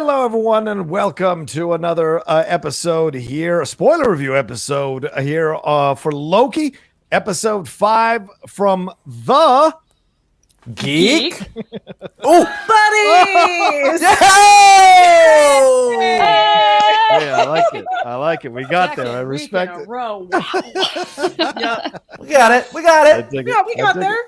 Hello, everyone, and welcome to another episode here, a spoiler review episode here for Loki, episode 5 from the Geek Buddies! Hey, I like it. We got there. I respect it. Wow. Yeah, we got it. We got there.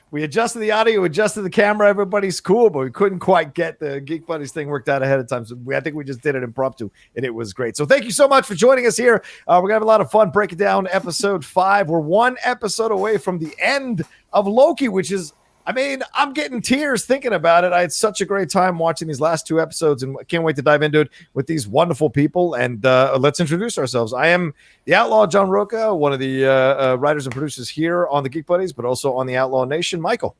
We adjusted the audio, adjusted the camera. Everybody's cool, but we couldn't quite get the Geek Buddies thing worked out ahead of time. So I think we just did it impromptu, and it was great. So thank you so much for joining us here. We're going to have a lot of fun breaking down episode 5. We're one episode away from the end of Loki, which is, I mean, I'm getting tears thinking about it. I had such a great time watching these last 2 episodes, and I can't wait to dive into it with these wonderful people. And let's introduce ourselves. I am the Outlaw John Rocha, one of the writers and producers here on the Geek Buddies, but also on the Outlaw Nation. Michael.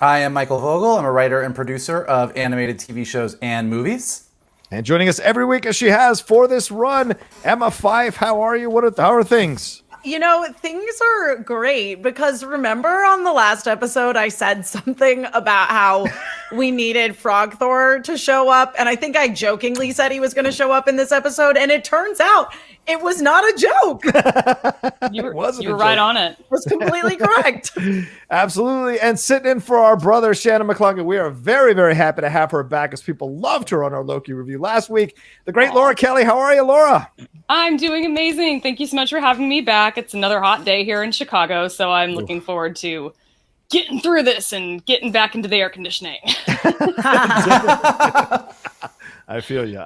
I am Michael Vogel. I'm a writer and producer of animated TV shows and movies. And joining us every week, as she has for this run, Emma Fyffe. How are you? How are things? You know, things are great because remember on the last episode, I said something about how we needed Frog Thor to show up. And I think I jokingly said he was going to show up in this episode. And it turns out it was not a joke. You were right on it. It was completely correct. Absolutely. And sitting in for our brother, Shannon McCluggett, we are very, very happy to have her back as people loved her on our Loki review last week. The great Laura Kelly. How are you, Laura? I'm doing amazing. Thank you so much for having me back. It's another hot day here in Chicago, so I'm looking forward to getting through this and getting back into the air conditioning. I feel you.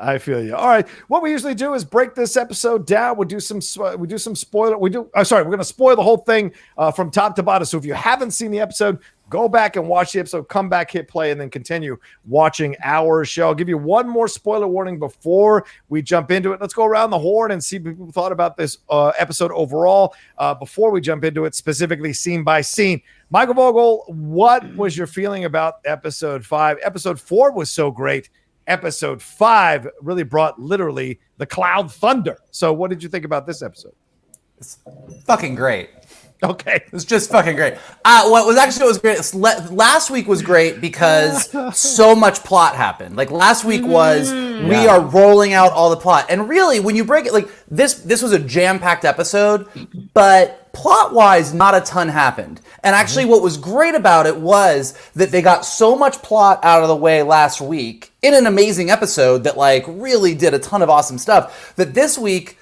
All right. What we usually do is break this episode down. We'll do some spoiler. We're going to spoil the whole thing from top to bottom. So if you haven't seen the episode, go back and watch the episode, come back, hit play, and then continue watching our show. I'll give you one more spoiler warning before we jump into it. Let's go around the horn and see what people thought about this episode overall before we jump into it, specifically scene by scene. Michael Vogel, what was your feeling about episode 5? Episode 4 was so great. Episode 5 really brought literally the cloud thunder. So what did you think about this episode? It's fucking great. Okay. It was just fucking great. What was great. Last week was great because so much plot happened. Like last week was we are rolling out all the plot. And really, when you break it, like this was a jam-packed episode, but plot-wise, not a ton happened. And actually, what was great about it was that they got so much plot out of the way last week in an amazing episode that like really did a ton of awesome stuff. That this week,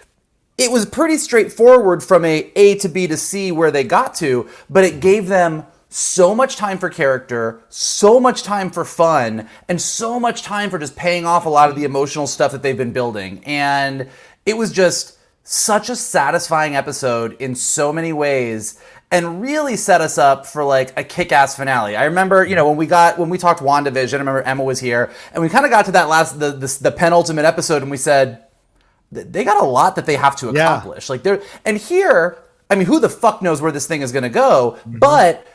it was pretty straightforward from A to B to C where they got to, but it gave them so much time for character, so much time for fun, and so much time for just paying off a lot of the emotional stuff that they've been building. And it was just such a satisfying episode in so many ways and really set us up for like a kick-ass finale. I remember, when we talked WandaVision, I remember Emma was here, and we kind of got to that the penultimate episode, and we said, they got a lot that they have to accomplish. Like here, I mean, who the fuck knows where this thing is going to go? But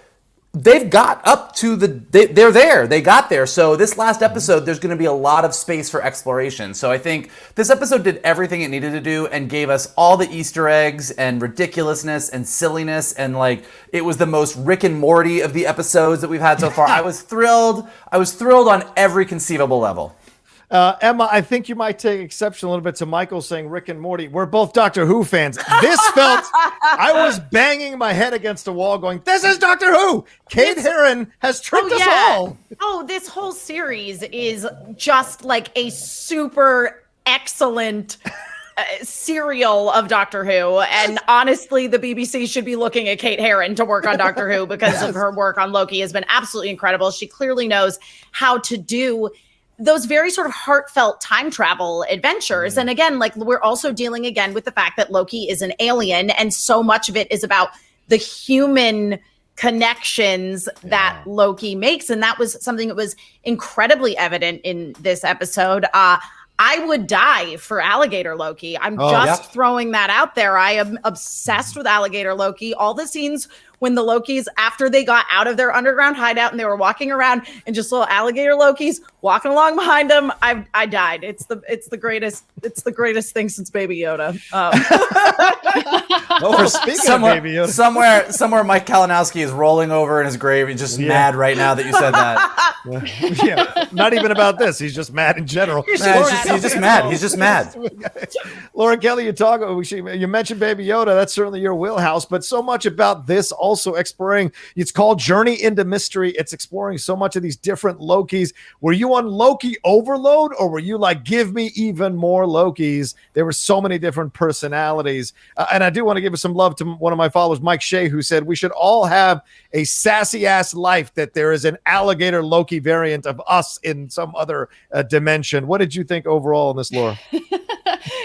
they've got up to they're there. They got there. So this last episode, there's going to be a lot of space for exploration. So I think this episode did everything it needed to do and gave us all the Easter eggs and ridiculousness and silliness. And like, it was the most Rick and Morty of the episodes that we've had so far. I was thrilled on every conceivable level. Emma, I think you might take exception a little bit to Michael saying Rick and Morty. We're both Doctor Who fans. This felt, I was banging my head against a wall going, this is Doctor Who. Kate Herron has tricked us all. Oh, this whole series is just like a super excellent serial of Doctor Who. And honestly, the BBC should be looking at Kate Herron to work on Doctor Who because of her work on Loki has been absolutely incredible. She clearly knows how to do those very sort of heartfelt time travel adventures. And again, like we're also dealing again with the fact that Loki is an alien and so much of it is about the human connections that Loki makes. And that was something that was incredibly evident in this episode. I would die for alligator Loki. I'm throwing that out there. I am obsessed with alligator Loki. All the scenes when the Lokis, after they got out of their underground hideout and they were walking around and just little alligator Lokis walking along behind them, I died. It's the greatest thing since Baby Yoda. Speaking of Baby Yoda, somewhere Mike Kalinowski is rolling over in his grave. He's just mad right now that you said that. Yeah, not even about this. He's just mad in general. He's just mad. He's just mad. Laura Kelly, you mentioned Baby Yoda. That's certainly your wheelhouse, but so much about this also exploring. It's called Journey into Mystery. It's exploring so much of these different Lokis. Were you on Loki overload, or were you like, give me even more Lokis? There were so many different personalities. And I do want to give some love to one of my followers, Mike Shea, who said we should all have a sassy ass life that there is an alligator Loki variant of us in some other dimension. What did you think overall in this, Laura?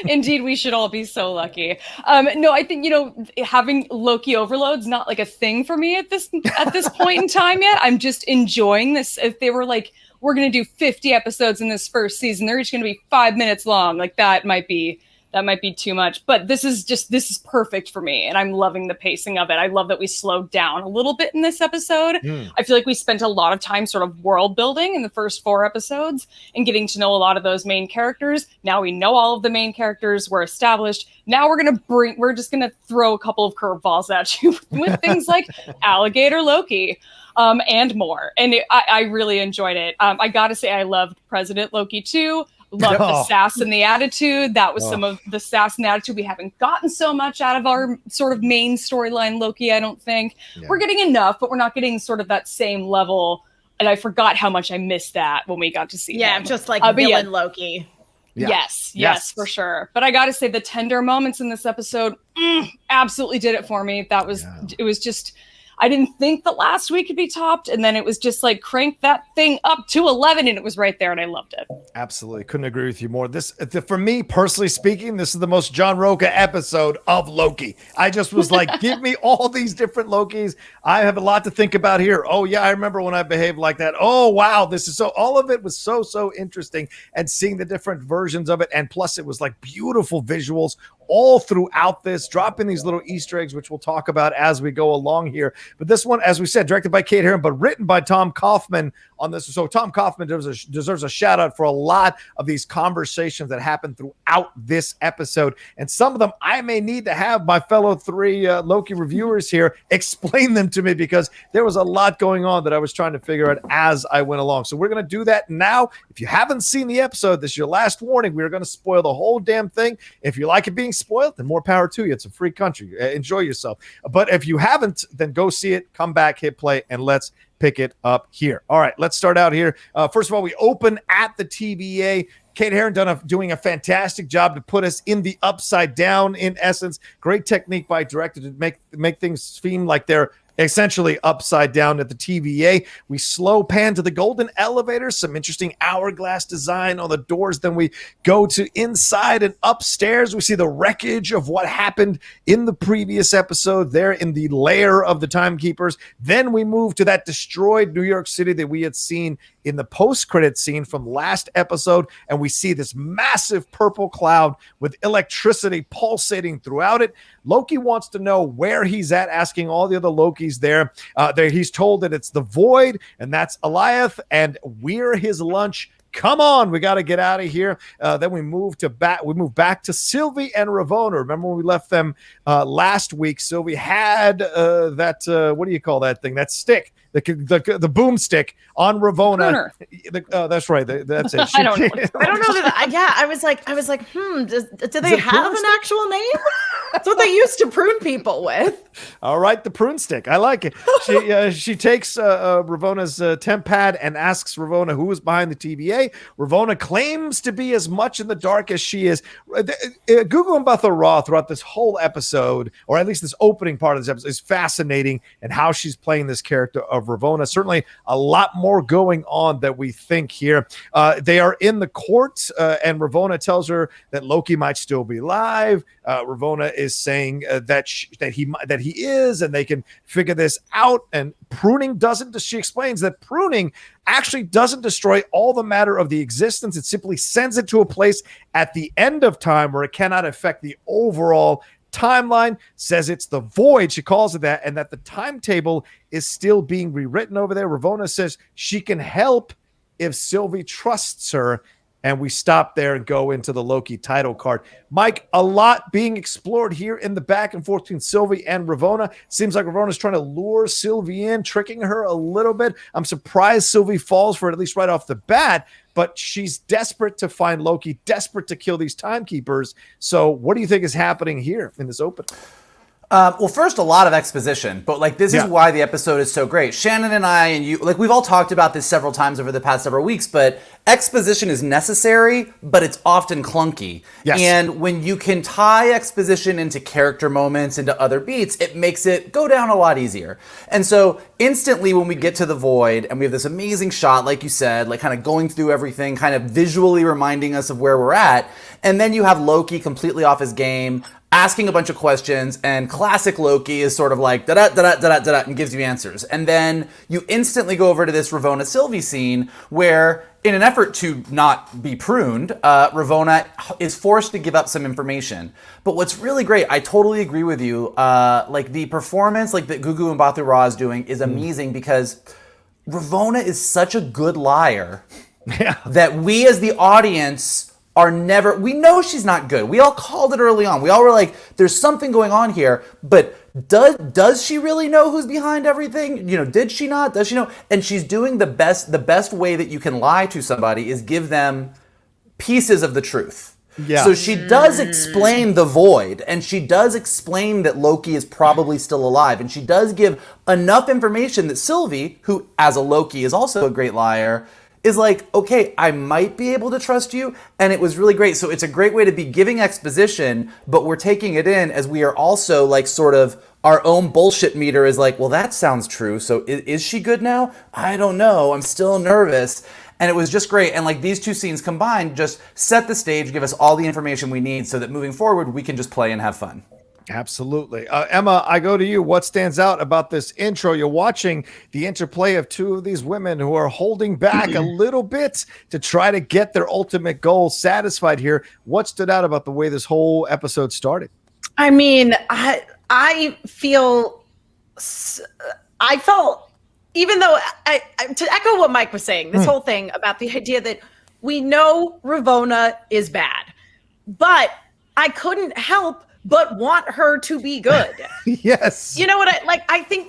Indeed, we should all be so lucky. No, I think, having Loki overload's not like a thing for me at this point in time yet. I'm just enjoying this. If they were like, we're going to do 50 episodes in this first season, they're each going to be 5 minutes long. Like that might be too much, but this is perfect for me. And I'm loving the pacing of it. I love that we slowed down a little bit in this episode. I feel like we spent a lot of time sort of world building in the first 4 episodes and getting to know a lot of those main characters. Now we know all of the main characters. We're established. Now we're just going to throw a couple of curveballs at you with things like Alligator Loki. And more. And I really enjoyed it. I got to say, I loved President Loki too. Loved the sass and the attitude. That was some of the sass and the attitude. We haven't gotten so much out of our sort of main storyline Loki, I don't think. Yeah. We're getting enough, but we're not getting sort of that same level. And I forgot how much I missed that when we got to see him. Just like villain Loki. Yeah. Yes, for sure. But I got to say, the tender moments in this episode absolutely did it for me. It was just... I didn't think that last week could be topped, and then it was just like crank that thing up to 11, and it was right there, and I loved it. Absolutely. Couldn't agree with you more. For me, personally speaking, this is the most John Rocha episode of Loki. I just was like, give me all these different Lokis. I have a lot to think about here. Oh, yeah, I remember when I behaved like that. Oh, wow, all of it was so interesting, and seeing the different versions of it, and plus it was like beautiful visuals all throughout this, dropping these little Easter eggs, which we'll talk about as we go along here. But this one, as we said, directed by Kate Herron, but written by Tom Kaufman on this. So Tom Kaufman deserves a shout out for a lot of these conversations that happen throughout this episode. And some of them I may need to have my fellow 3 Loki reviewers here explain them to me, because there was a lot going on that I was trying to figure out as I went along. So we're going to do that now. If you haven't seen the episode, this is your last warning. We're going to spoil the whole damn thing. If you like it being spoiled, then more power to you. It's a free country. Enjoy yourself. But if you haven't, then go see it, come back, hit play, and let's pick it up here. All right, let's start out here. First of all, we open at the TVA. Kate Herron doing a fantastic job to put us in the upside down, in essence. Great technique by director to make things seem like they're essentially upside down at the TVA. We slow pan to the golden elevator, some interesting hourglass design on the doors. Then we go to inside and upstairs. We see the wreckage of what happened in the previous episode there in the lair of the timekeepers. Then we move to that destroyed New York City that we had seen in the post-credit scene from last episode, and we see this massive purple cloud with electricity pulsating throughout it. Loki wants to know where he's at, asking all the other Lokis there. He's told that it's the Void, and that's Alioth, and we're his lunch. Come on, we got to get out of here. Then we move back to Sylvie and Ravona. Remember when we left them last week? Sylvie had that what do you call that thing? That stick. The boomstick on Ravona. That's right. That's it. I don't know. I was like, do they have an actual name? That's what they used to prune people with. All right, the prune stick. I like it. She takes Ravona's temp pad and asks Ravona who is behind the TVA. Ravona claims to be as much in the dark as she is. Gugu Mbatha-Raw throughout this whole episode, or at least this opening part of this episode, is fascinating, and how she's playing this character of Ravona. Certainly a lot more going on that we think here. They are in the court, and Ravona tells her that Loki might still be alive. Ravona is saying that he is, and they can figure this out. And pruning she explains that pruning actually doesn't destroy all the matter of the existence. It simply sends it to a place at the end of time where it cannot affect the overall timeline. Says it's the Void, she calls it that, and that the timetable is still being rewritten over there. Ravona says she can help if Sylvie trusts her. and we stop there and go into the Loki title card. Mike, a lot being explored here in the back and forth between Sylvie and Ravona. Seems like Ravona's trying to lure Sylvie in, tricking her a little bit. I'm surprised Sylvie falls for it, at least right off the bat, but she's desperate to find Loki, desperate to kill these timekeepers. So what do you think is happening here in this open? Well, first, a lot of exposition, but like this is why the episode is so great. Shannon and I and you, like we've all talked about this several times over the past several weeks, but exposition is necessary, but it's often clunky. Yes. And when you can tie exposition into character moments, into other beats, it makes it go down a lot easier. And so instantly when we get to the void and we have this amazing shot, like you said, like kind of going through everything, kind of visually reminding us of where we're at. And then you have Loki completely off his game, asking a bunch of questions, and classic Loki is sort of like da-da-da-da-da-da and gives you answers. And then you instantly go over to this Ravona Sylvie scene where, in an effort to not be pruned, Ravona is forced to give up some information. But what's really great, I totally agree with you, like the performance like that Gugu Mbatha-Raw is doing is amazing because Ravona is such a good liar that we as the audience are never, we know she's not good. We all called it early on. We all were like, there's something going on here, but does she really know who's behind everything? You know, did she not? Does she know? And she's doing the best way that you can lie to somebody is give them pieces of the truth. Yeah. So she does explain the void, and she does explain that Loki is probably still alive, and she does give enough information that Sylvie, who as a Loki is also a great liar, is like, okay, I might be able to trust you. And it was really great. So it's a great way to be giving exposition, but we're taking it in as we are also like sort of our own bullshit meter is like, well, that sounds true. So is she good now? I don't know. I'm still nervous. And it was just great. And like these two scenes combined just set the stage, give us all the information we need so that moving forward, we can just play and have fun. Absolutely. Emma, I go to you. What stands out about this intro? You're watching the interplay of two of these women who are holding back a little bit to try to get their ultimate goal satisfied here. What stood out about the way this whole episode started? I mean, I felt, even though to echo what Mike was saying, this whole thing about the idea that we know Ravona is bad, but I couldn't help but want her to be good. Yes. You know what I think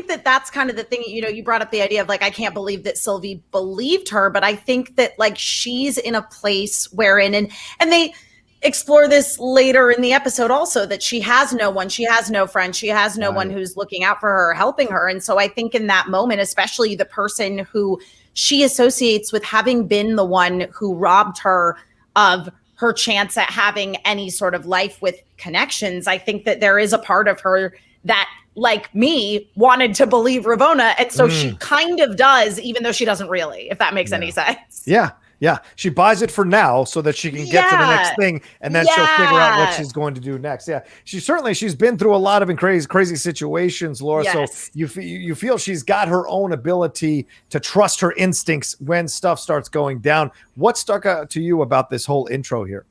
that that's kind of the thing, you know, you brought up the idea of like, I can't believe that Sylvie believed her, but I think that like she's in a place wherein, and they explore this later in the episode also, that she has no one, she has no friend, she has no one who's looking out for her or helping her. And so I think in that moment, especially the person who she associates with having been the one who robbed her of her chance at having any sort of life with connections, I think that there is a part of her that, like me, wanted to believe Ravona. And so she kind of does, even though she doesn't really, if that makes any sense. Yeah. Yeah. She buys it for now so that she can get to the next thing, and then she'll figure out what she's going to do next. Yeah. She's been through a lot of crazy situations, Laura. Yes. So you feel she's got her own ability to trust her instincts when stuff starts going down. What stuck out to you about this whole intro here?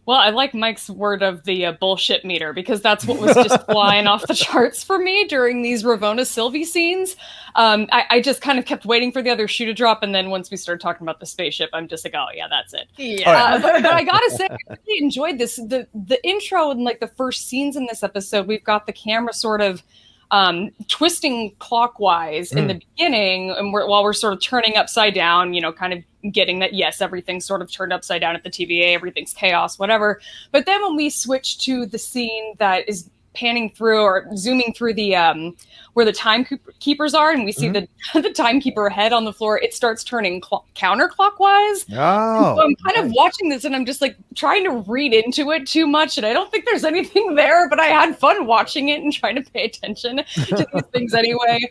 Well, I like Mike's word of the bullshit meter, because that's what was just flying off the charts for me during these Ravona Sylvie scenes. I just kind of kept waiting for the other shoe to drop, and then once we started talking about the spaceship, I'm just like, oh yeah, that's it. Yeah. But I gotta say, I really enjoyed this. The intro and like the first scenes in this episode, we've got the camera sort of twisting clockwise in the beginning, and while we're sort of turning upside down, you know, kind of getting that, yes, everything's sort of turned upside down at the TVA, everything's chaos, whatever. But then when we switch to the scene that is panning through or zooming through the where the timekeepers are, and we see the timekeeper head on the floor, it starts turning counterclockwise. Oh, so I'm kind of watching this, and I'm just like trying to read into it too much, and I don't think there's anything there, but I had fun watching it and trying to pay attention to these things anyway.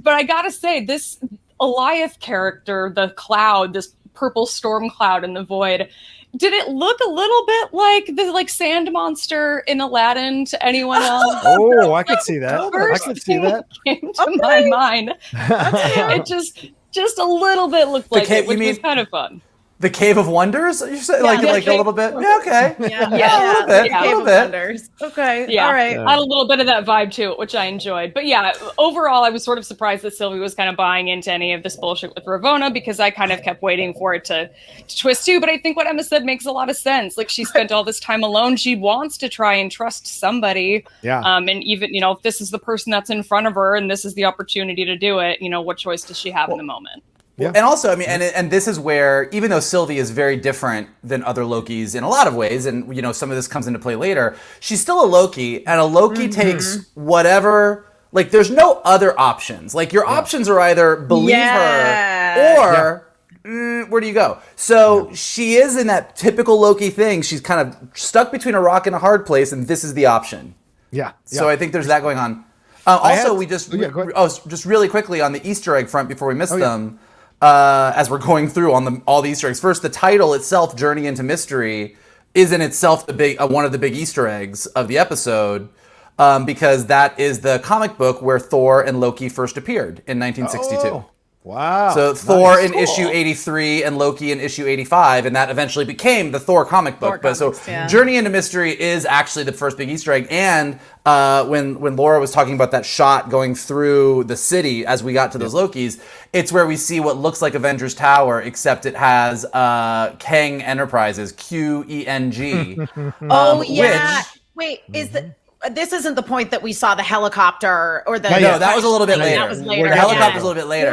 But I gotta say, this Alioth character, the cloud, this purple storm cloud in the void, did it look a little bit like the sand monster in Aladdin to anyone else? Oh, I could see that. I could see that. Came to my mind. It just a little bit looked like it, which was kind of fun. The Cave of Wonders? You said like a little bit? Yeah, okay. Yeah, a little bit. Wonders. Okay, Yeah. all right. I had a little bit of that vibe to it, which I enjoyed. But yeah, overall, I was sort of surprised that Sylvie was kind of buying into any of this bullshit with Ravona, because I kind of kept waiting for it to twist too. But I think what Emma said makes a lot of sense. Like, she spent all this time alone. She wants to try and trust somebody. Yeah. And even, if this is the person that's in front of her and this is the opportunity to do it, what choice does she have in the moment? Yeah. And also, I mean, and this is where, even though Sylvie is very different than other Lokis in a lot of ways, and some of this comes into play later, she's still a Loki, and a Loki takes whatever. Like, there's no other options. Like, your options are either believe her or where do you go? So she is in that typical Loki thing. She's kind of stuck between a rock and a hard place, and this is the option. Yeah. So I think there's that going on. Just really quickly on the Easter egg front before we miss them. As we're going through on all the Easter eggs. First, the title itself, Journey into Mystery, is in itself one of the big Easter eggs of the episode, because that is the comic book where Thor and Loki first appeared in 1962. Oh, wow. So Thor in issue 83 and Loki in issue 85, and that eventually became the Thor comic book. Journey into Mystery is actually the first big Easter egg. And when Laura was talking about that shot going through the city as we got to those Lokis, it's where we see what looks like Avengers Tower, except it has Kang Enterprises, QENG. Wait, this isn't the point that we saw the helicopter or the... No, that was a little bit later. That was later. The helicopter was a little bit later.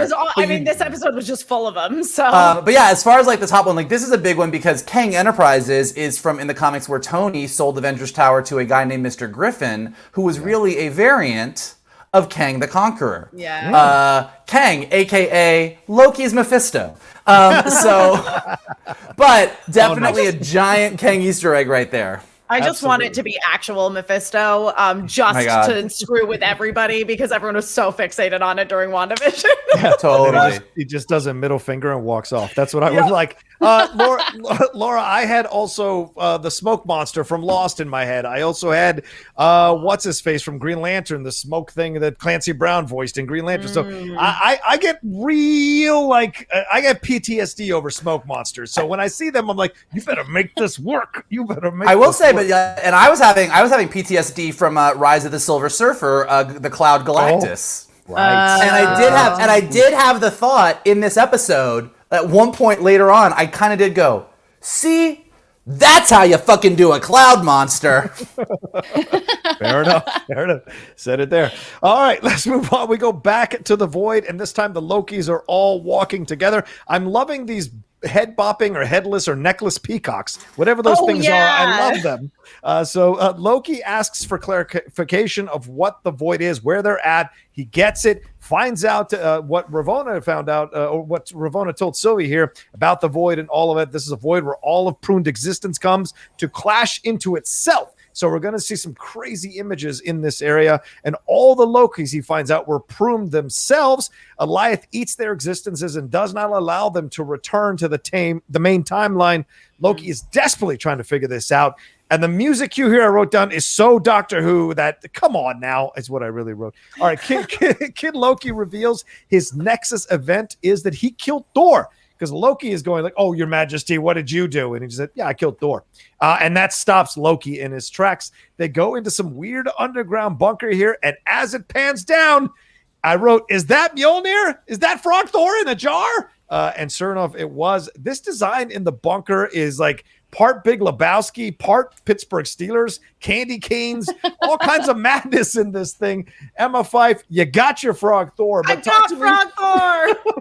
This episode was just full of them, so... but yeah, as far as like the top one, like this is a big one because Kang Enterprises is from in the comics where Tony sold Avengers Tower to a guy named Mr. Griffin, who was really a variant of Kang the Conqueror. Yeah. Kang, a.k.a. Loki's Mephisto. But definitely a giant Kang Easter egg right there. I just want it to be actual Mephisto, to screw with everybody because everyone was so fixated on it during WandaVision. Yeah, totally. He just does a middle finger and walks off. That's what I was like. Laura, I had also the smoke monster from Lost in my head. I also had what's his face from Green Lantern, the smoke thing that Clancy Brown voiced in Green Lantern. So I get I get PTSD over smoke monsters. So when I see them, I'm like, you better make this work. You better make. I will say, but and I was having PTSD from Rise of the Silver Surfer, the Cloud Galactus. Oh, right. And I did have the thought in this episode at one point later on, I kind of did go, see, that's how you fucking do a cloud monster. Fair enough. Said it there. All right, let's move on. We go back to the void, and this time the Lokis are all walking together. I'm loving these head bopping or headless or necklace peacocks, whatever those things are. I love them. So Loki asks for clarification of what the void is, where they're at. He gets it, finds out what Ravona found out, or what Ravona told Sylvie here about the void and all of it. This is a void where all of pruned existence comes to clash into itself. So we're going to see some crazy images in this area. And all the Lokis, he finds out, were pruned themselves. Alioth eats their existences and does not allow them to return to the main timeline. Loki is desperately trying to figure this out. And the music cue here I wrote down is so Doctor Who that, come on now, is what I really wrote. All right, Kid Loki reveals his Nexus event is that he killed Thor. Because Loki is going like, oh, your majesty, what did you do? And he said, yeah, I killed Thor. And that stops Loki in his tracks. They go into some weird underground bunker here. And as it pans down, I wrote, is that Mjolnir? Is that Frog Thor in a jar? And sure enough, it was. This design in the bunker is like part Big Lebowski, part Pittsburgh Steelers, candy canes, all kinds of madness in this thing. Emma Fyffe, you got your Frog Thor. But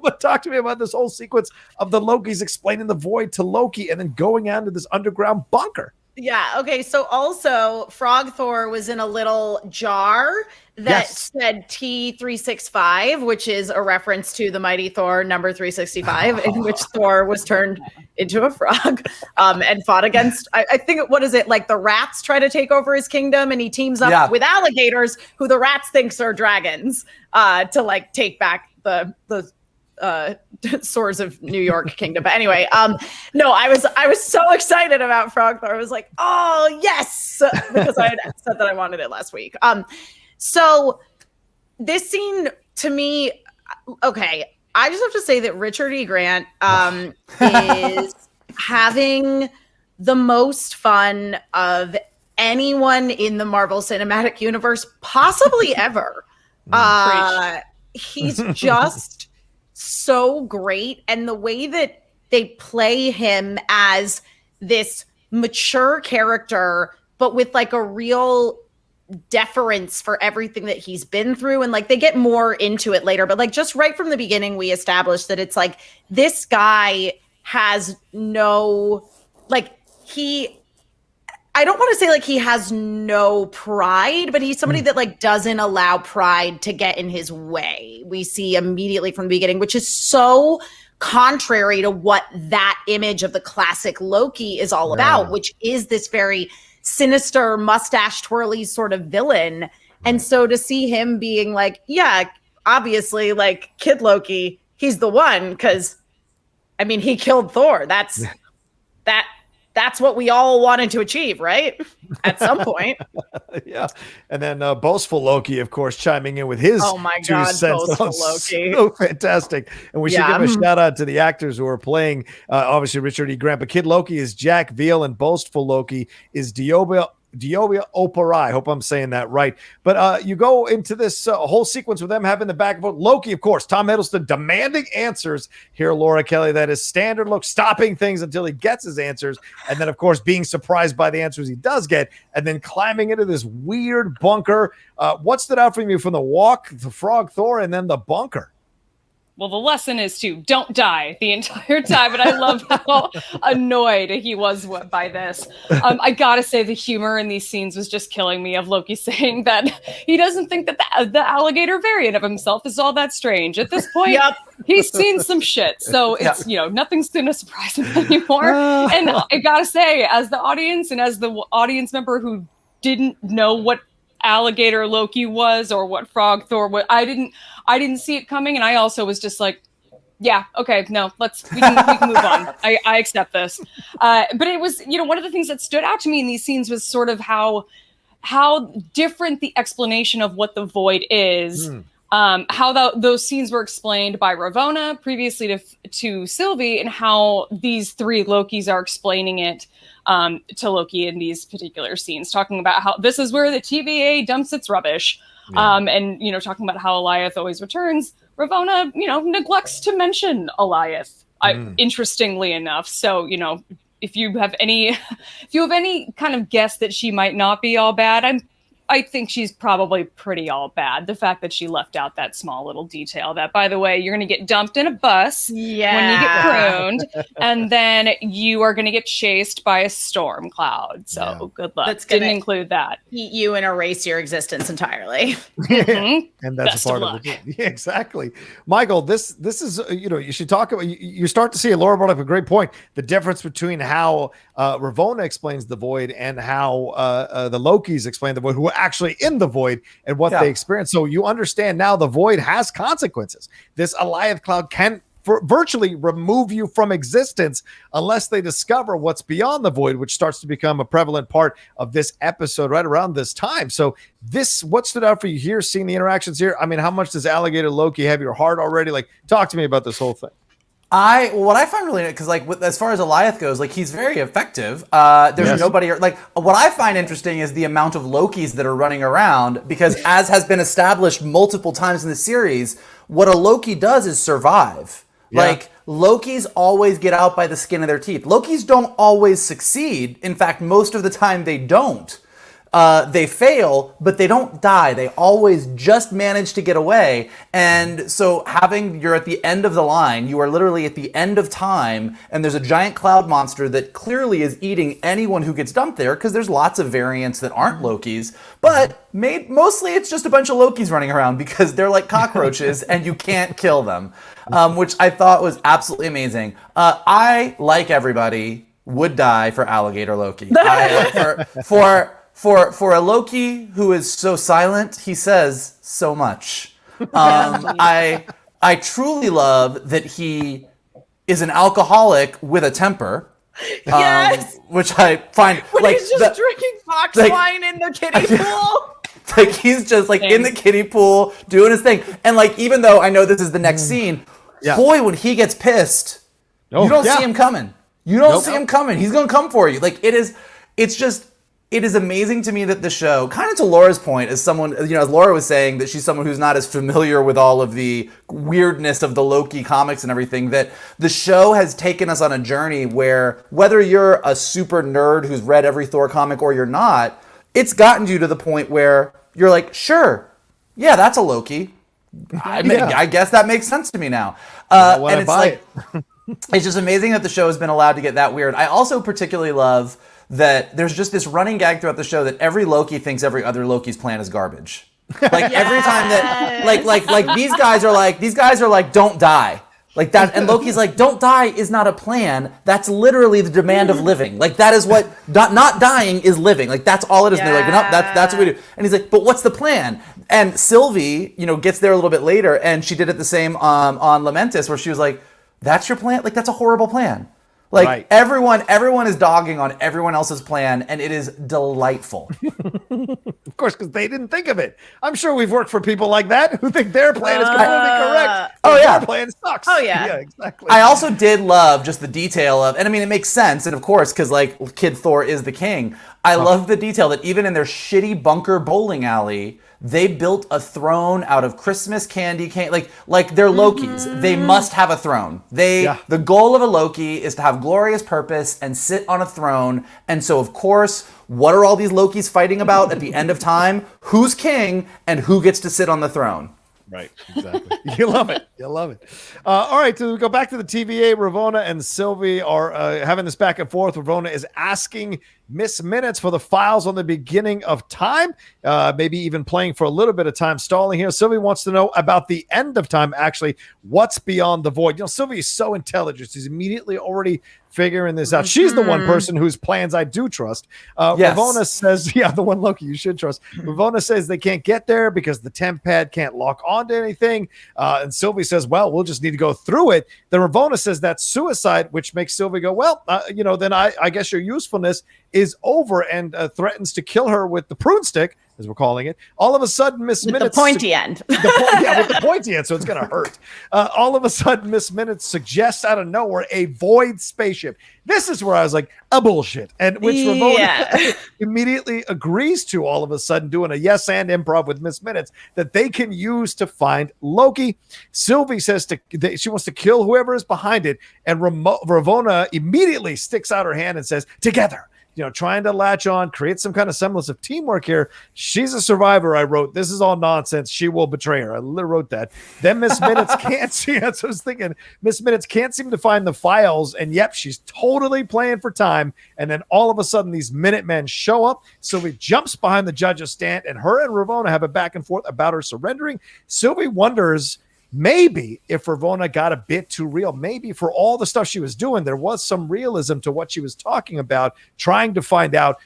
But talk to me about this whole sequence of the Lokis explaining the void to Loki and then going out into this underground bunker. Yeah. Okay. So also, Frog Thor was in a little jar that said T365, which is a reference to the Mighty Thor number 365, in which Thor was turned into a frog and fought against, I think, what is it? Like the rats try to take over his kingdom and he teams up with alligators who the rats thinks are dragons to like take back the Swords of New York Kingdom. But anyway, no, I was so excited about Frog Thor. I was like, oh yes, because I had said that I wanted it last week. So this scene to me, okay, I just have to say that Richard E. Grant is having the most fun of anyone in the Marvel Cinematic Universe possibly ever. He's just so great, and the way that they play him as this mature character, but with like a real deference for everything that he's been through, and like they get more into it later, but like just right from the beginning we established that it's like this guy has no, like, I don't want to say like he has no pride, but he's somebody that like doesn't allow pride to get in his way. We see immediately from the beginning, which is so contrary to what that image of the classic Loki is all about, which is this very sinister, mustache twirly sort of villain. And so to see him being like, yeah, obviously, like, Kid Loki, he's the one, because I mean, he killed Thor. That's what we all wanted to achieve, right? At some point. Yeah. And then Boastful Loki, of course, chiming in with his oh my 2 God, cents. Boastful Loki. So fantastic. And we should give a shout out to the actors who are playing, obviously, Richard E. Grant, but Kid Loki is Jack Veal, and Boastful Loki is Diobia Operai. Hope I'm saying that right. But you go into this whole sequence with them having the back and forth. Loki, of course, Tom Hiddleston demanding answers here, Laura Kelly. That is standard look, stopping things until he gets his answers. And then, of course, being surprised by the answers he does get, and then climbing into this weird bunker. What stood out for you from the walk, the frog Thor, and then the bunker? Well, the lesson is to don't die the entire time, and I love how annoyed he was by this. I gotta say, the humor in these scenes was just killing me, of Loki saying that he doesn't think that the alligator variant of himself is all that strange. At this point, he's seen some shit, so it's, nothing's gonna surprise him anymore. And I gotta say, as the audience and as the audience member who didn't know what alligator Loki was or what frog Thor was, I didn't see it coming, and I also was just like, yeah, okay, no, we can move on. I accept this. But it was, one of the things that stood out to me in these scenes was sort of how different the explanation of what the void is, how those scenes were explained by Ravona previously to Sylvie, and how these 3 Lokis are explaining it to Loki in these particular scenes, talking about how this is where the TVA dumps its rubbish. And, talking about how Alioth always returns. Ravona, neglects to mention Alioth, interestingly enough. So, if you have any kind of guess that she might not be all bad, I think she's probably pretty all bad. The fact that she left out that small little detail that, by the way, you're going to get dumped in a bus when you get pruned, and then you are going to get chased by a storm cloud. So good luck. That's Didn't include that. Eat you and erase your existence entirely. And that's Best a part of of it. Yeah, exactly. Michael, this is, you should talk about, you start to see, Laura brought up a great point, the difference between how Ravona explains the void and how the Lokis explain the void, who are actually in the void, and what they experience. So you understand now the void has consequences. This Alioth cloud can virtually remove you from existence unless they discover what's beyond the void, which starts to become a prevalent part of this episode right around this time. So what stood out for you here, seeing the interactions here? I mean, how much does Alligator Loki have your heart already? Like, talk to me about this whole thing. What I find really, because like as far as Alioth goes, like he's very effective. There's nobody, like what I find interesting is the amount of Lokis that are running around, because as has been established multiple times in the series, what a Loki does is survive. Like Lokis always get out by the skin of their teeth. Lokis don't always succeed. In fact, most of the time they don't. They fail, but they don't die. They always just manage to get away. And so you're at the end of the line, you are literally at the end of time, and there's a giant cloud monster that clearly is eating anyone who gets dumped there, because there's lots of variants that aren't Lokis, but mostly it's just a bunch of Lokis running around because they're like cockroaches and you can't kill them, which I thought was absolutely amazing. I, like everybody, would die for Alligator Loki. For a Loki who is so silent, he says so much. I truly love that he is an alcoholic with a temper. Which I find when he's just drinking box wine in the kiddie pool. Like he's just like in the kiddie pool doing his thing. And like, even though I know this is the next scene, boy, when he gets pissed, you don't see him coming. You don't see him coming. He's going to come for you. Like, it is amazing to me that the show, kind of to Laura's point, as someone, as Laura was saying, that she's someone who's not as familiar with all of the weirdness of the Loki comics and everything, that the show has taken us on a journey where, whether you're a super nerd who's read every Thor comic or you're not, it's gotten you to the point where you're like, sure, yeah, that's a Loki. I guess that makes sense to me now. And it's like, it's just amazing that the show has been allowed to get that weird. I also particularly love that there's just this running gag throughout the show that every Loki thinks every other Loki's plan is garbage. Like every time that, like these guys are like, don't die. Like that, and Loki's like, don't die is not a plan. That's literally the demand of living. Like that is what not dying is living. Like that's all it is. And they're like, no, that's what we do. And he's like, but what's the plan? And Sylvie, gets there a little bit later, and she did it the same on Lamentis, where she was like, that's your plan? Like that's a horrible plan. Like everyone is dogging on everyone else's plan, and it is delightful. Of course, because they didn't think of it. I'm sure we've worked for people like that who think their plan is completely correct. Oh yeah, their plan sucks. Oh yeah, yeah, exactly. I also did love just the detail of, and I mean it makes sense, and of course because like Kid Thor is the king. I love the detail that even in their shitty bunker bowling alley, they built a throne out of Christmas candy cane. Like they're Lokis. They must have a throne. The goal of a Loki is to have glorious purpose and sit on a throne. And so, of course, what are all these Lokis fighting about at the end of time? Who's king and who gets to sit on the throne? Right, exactly. You love it. You love it. All right, so we go back to the TVA. Ravona and Sylvie are having this back and forth. Ravona is asking Miss Minutes for the files on the beginning of time, maybe even playing for a little bit of time stalling here. Sylvie wants to know about the end of time, actually, what's beyond the void. Sylvie is so intelligent. She's immediately already figuring this out. She's the one person whose plans I do trust. Yes. Ravona says, the one Loki you should trust. Ravona says they can't get there because the temp pad can't lock onto anything. And Sylvie says, well, we'll just need to go through it. Then Ravona says that's suicide, which makes Sylvie go, well, then I guess your usefulness is over, and threatens to kill her with the prune stick, as we're calling it. All of a sudden, Miss Minutes... the pointy end. With the pointy end, so it's going to hurt. All of a sudden, Miss Minutes suggests out of nowhere a void spaceship. This is where I was like, a bullshit. And which Ramona immediately agrees to, all of a sudden, doing a yes and improv with Miss Minutes that they can use to find Loki. Sylvie says she wants to kill whoever is behind it, and Ravona immediately sticks out her hand and says, together. Trying to latch on, create some kind of semblance of teamwork here. She's a survivor, I wrote. This is all nonsense. She will betray her. I wrote that. Then Miss Minutes can't see. That's what I was thinking. Miss Minutes can't seem to find the files, and yep, she's totally playing for time. And then all of a sudden, these Minutemen show up. Sylvie jumps behind the judge's stand, and her and Ravona have a back and forth about her surrendering. Sylvie wonders, maybe if Ravona got a bit too real, maybe for all the stuff she was doing, there was some realism to what she was talking about, trying to find out,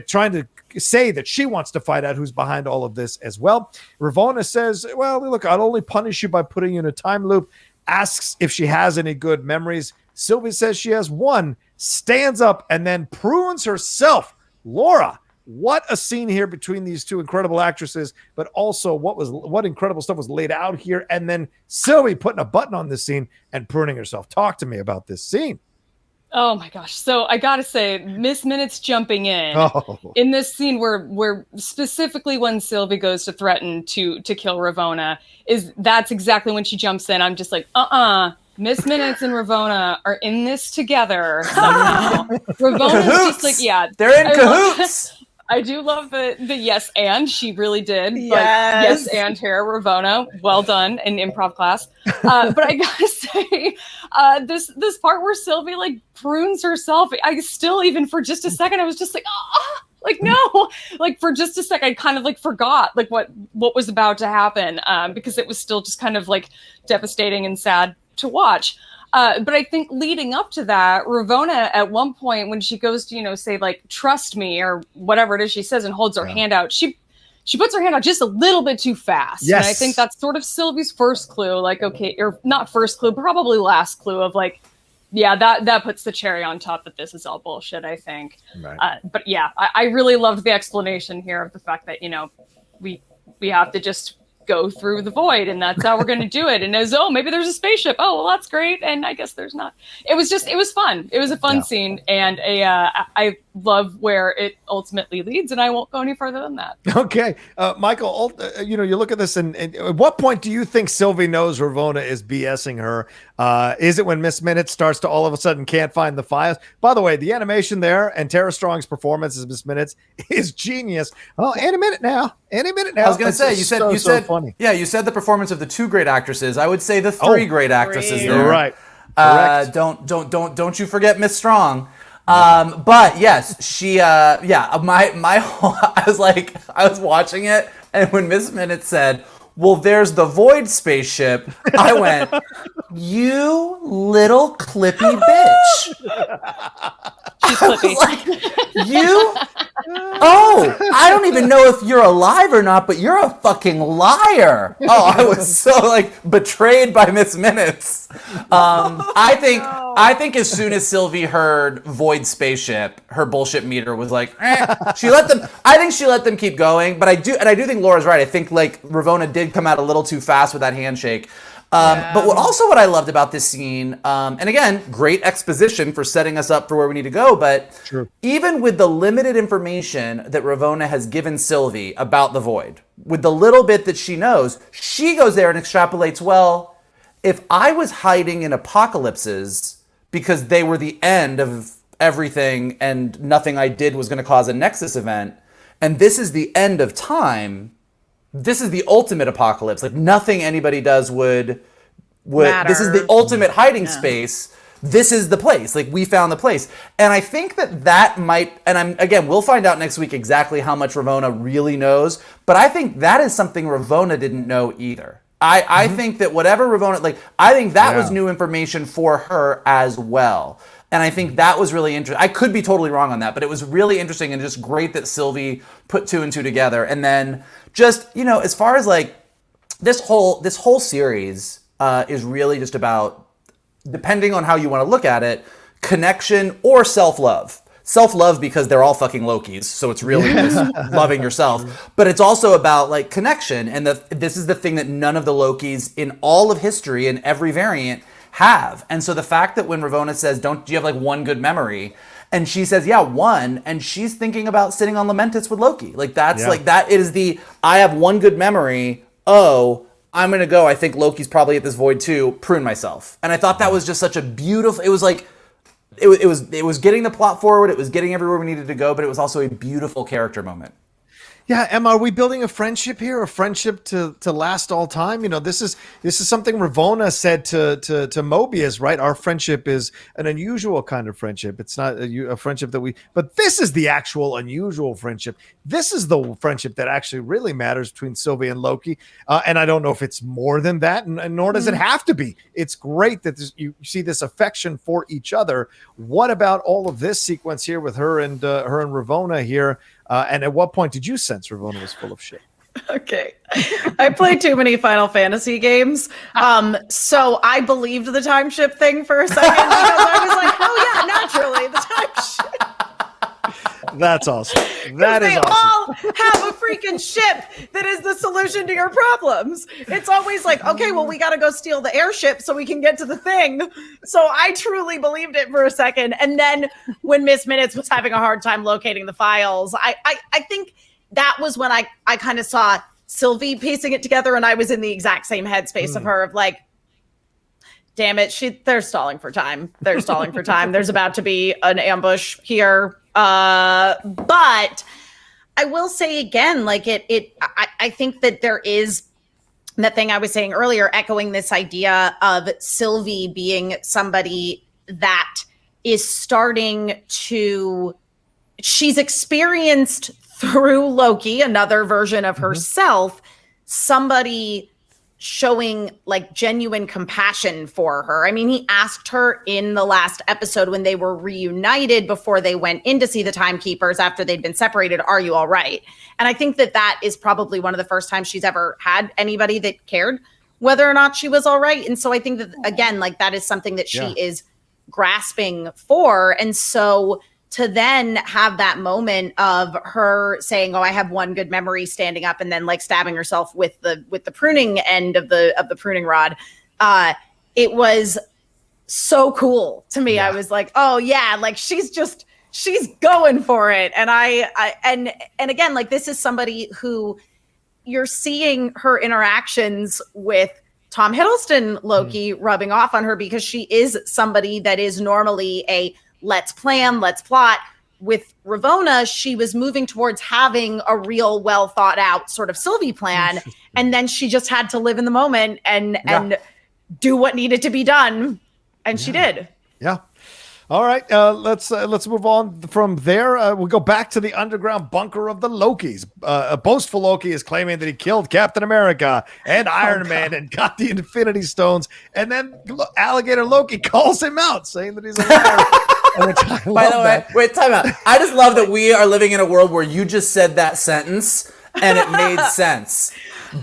trying to say that she wants to find out who's behind all of this as well. Ravona says, well, look, I'll only punish you by putting you in a time loop, asks if she has any good memories. Sylvie says she has one, stands up, and then prunes herself. Laura, what a scene here between these two incredible actresses, but also what incredible stuff was laid out here. And then Sylvie putting a button on this scene and pruning herself. Talk to me about this scene. Oh my gosh. So I gotta say, Miss Minutes jumping in this scene where specifically when Sylvie goes to threaten to kill Ravona, that's exactly when she jumps in. I'm just like, Miss Minutes and Ravona are in this together somehow. Ravona's just like, they're in cahoots. I do love the yes and she really did. Yes. Like, yes and here, Ravona. Well done in improv class. But I gotta say, this part where Sylvie like prunes herself, I still, even for just a second, I was just like, like no, like for just a second, I kind of like forgot like what was about to happen, because it was still just kind of like devastating and sad to watch. But I think leading up to that, Ravona at one point when she goes to, say like, trust me or whatever it is she says and holds her hand out, she puts her hand out just a little bit too fast. Yes. And I think that's sort of Sylvie's first clue, like, okay, or not first clue, but probably last clue of like, yeah, that puts the cherry on top that this is all bullshit, I think. Right. But yeah, I really loved the explanation here of the fact that, we have to just go through the void, and that's how we're going to do it. And as, oh, maybe there's a spaceship. Oh, well, that's great. And I guess there's not. It was fun. It was a fun scene, and I love where it ultimately leads, and I won't go any further than that. Okay. Michael, you look at this, and at what point do you think Sylvie knows Ravona is BSing her? Is it when Miss Minutes starts to all of a sudden can't find the files? By the way, the animation there and Tara Strong's performance as Miss Minutes is genius. Oh, any minute now. I was going to say, you said funny. Yeah, you said the performance of the 2 great actresses. I would say the 3 great actresses. You're right. Don't you forget Miss Strong. But yes, she, I was watching it, and when Miss Minutes said, well, there's the Void spaceship, I went, you little clippy bitch. She's clippy. I don't even know if you're alive or not, but you're a fucking liar. Oh, I was so betrayed by Miss Minutes. I think as soon as Sylvie heard Void spaceship, her bullshit meter was like, she let them. I think she let them keep going, but I do think Laura's right. I think Ravona did come out a little too fast with that handshake. But what I loved about this scene, and again, great exposition for setting us up for where we need to go, but even with the limited information that Ravona has given Sylvie about the Void, with the little bit that she knows, she goes there and extrapolates, well, if I was hiding in apocalypses because they were the end of everything and nothing I did was going to cause a Nexus event, and this is the end of time, this is the ultimate apocalypse. Nothing anybody does would matter. This is the ultimate hiding space. This is the place. We found the place. And I think that might, and we'll find out next week exactly how much Ravona really knows, but I think that is something Ravona didn't know either. I think that whatever Ravona, I think that was new information for her as well. And I think that was really interesting. I could be totally wrong on that, but it was really interesting and just great that Sylvie put 2 and 2 together. And then just, as far as this whole series is really just about, depending on how you want to look at it, connection or self-love. Self-love because they're all fucking Lokis, so it's really just loving yourself. But it's also about connection, and this is the thing that none of the Lokis in all of history in every variant have. And so the fact that when Ravona says, do you have one good memory? And she says, yeah, one. And she's thinking about sitting on Lamentis with Loki. That is I have one good memory. Oh, I'm going to go. I think Loki's probably at this void too. Prune myself. And I thought that was just such a beautiful, it was it was getting the plot forward. It was getting everywhere we needed to go, but it was also a beautiful character moment. Yeah, Emma, are we building a friendship here? A friendship to last all time? This is something Ravona said to Mobius, right? Our friendship is an unusual kind of friendship. It's not a friendship but this is the actual unusual friendship. This is the friendship that actually really matters between Sylvie and Loki. And I don't know if it's more than that, and nor does it have to be. It's great that you see this affection for each other. What about all of this sequence here with her and Ravona here? And at what point did you sense Ravona was full of shit? Okay. I played too many Final Fantasy games. So I believed the time ship thing for a second because I was like, oh yeah, naturally, the time ship. That's awesome. That is awesome. They all have a freaking ship that is the solution to your problems. It's always okay, well, we got to go steal the airship so we can get to the thing. So I truly believed it for a second. And then when Miss Minutes was having a hard time locating the files, I think that was when I kind of saw Sylvie piecing it together, and I was in the exact same headspace of her of damn it, they're stalling for time. They're stalling for time. There's about to be an ambush here. But I will say again, I think that there is that thing I was saying earlier, echoing this idea of Sylvie being somebody that is starting to, she's experienced through Loki, another version of herself, somebody showing genuine compassion for her. I mean, he asked her in the last episode when they were reunited before they went in to see the Timekeepers after they'd been separated, are you all right? And I think that is probably one of the first times she's ever had anybody that cared whether or not she was all right. And so I think that, again, that is something that she is grasping for. And so to then have that moment of her saying, "Oh, I have one good memory," standing up and then like stabbing herself with the pruning end of the pruning rod. It was so cool to me. I was like, "Oh yeah, like she's going for it." And and again, like this is somebody who you're seeing her interactions with Tom Hiddleston Loki rubbing off on her, because she is somebody that is normally a let's plan, let's plot. With Ravona, she was moving towards having a real well thought out sort of Sylvie plan. And then she just had to live in the moment and do what needed to be done. And she did. Yeah. All right, let's move on from there. We'll go back to the underground bunker of the Lokis. Boastful Loki is claiming that he killed Captain America and Iron Man and got the Infinity Stones, and then Alligator Loki calls him out, saying that he's a liar. By the way, wait, time out. I just love that we are living in a world where you just said that sentence and it made sense.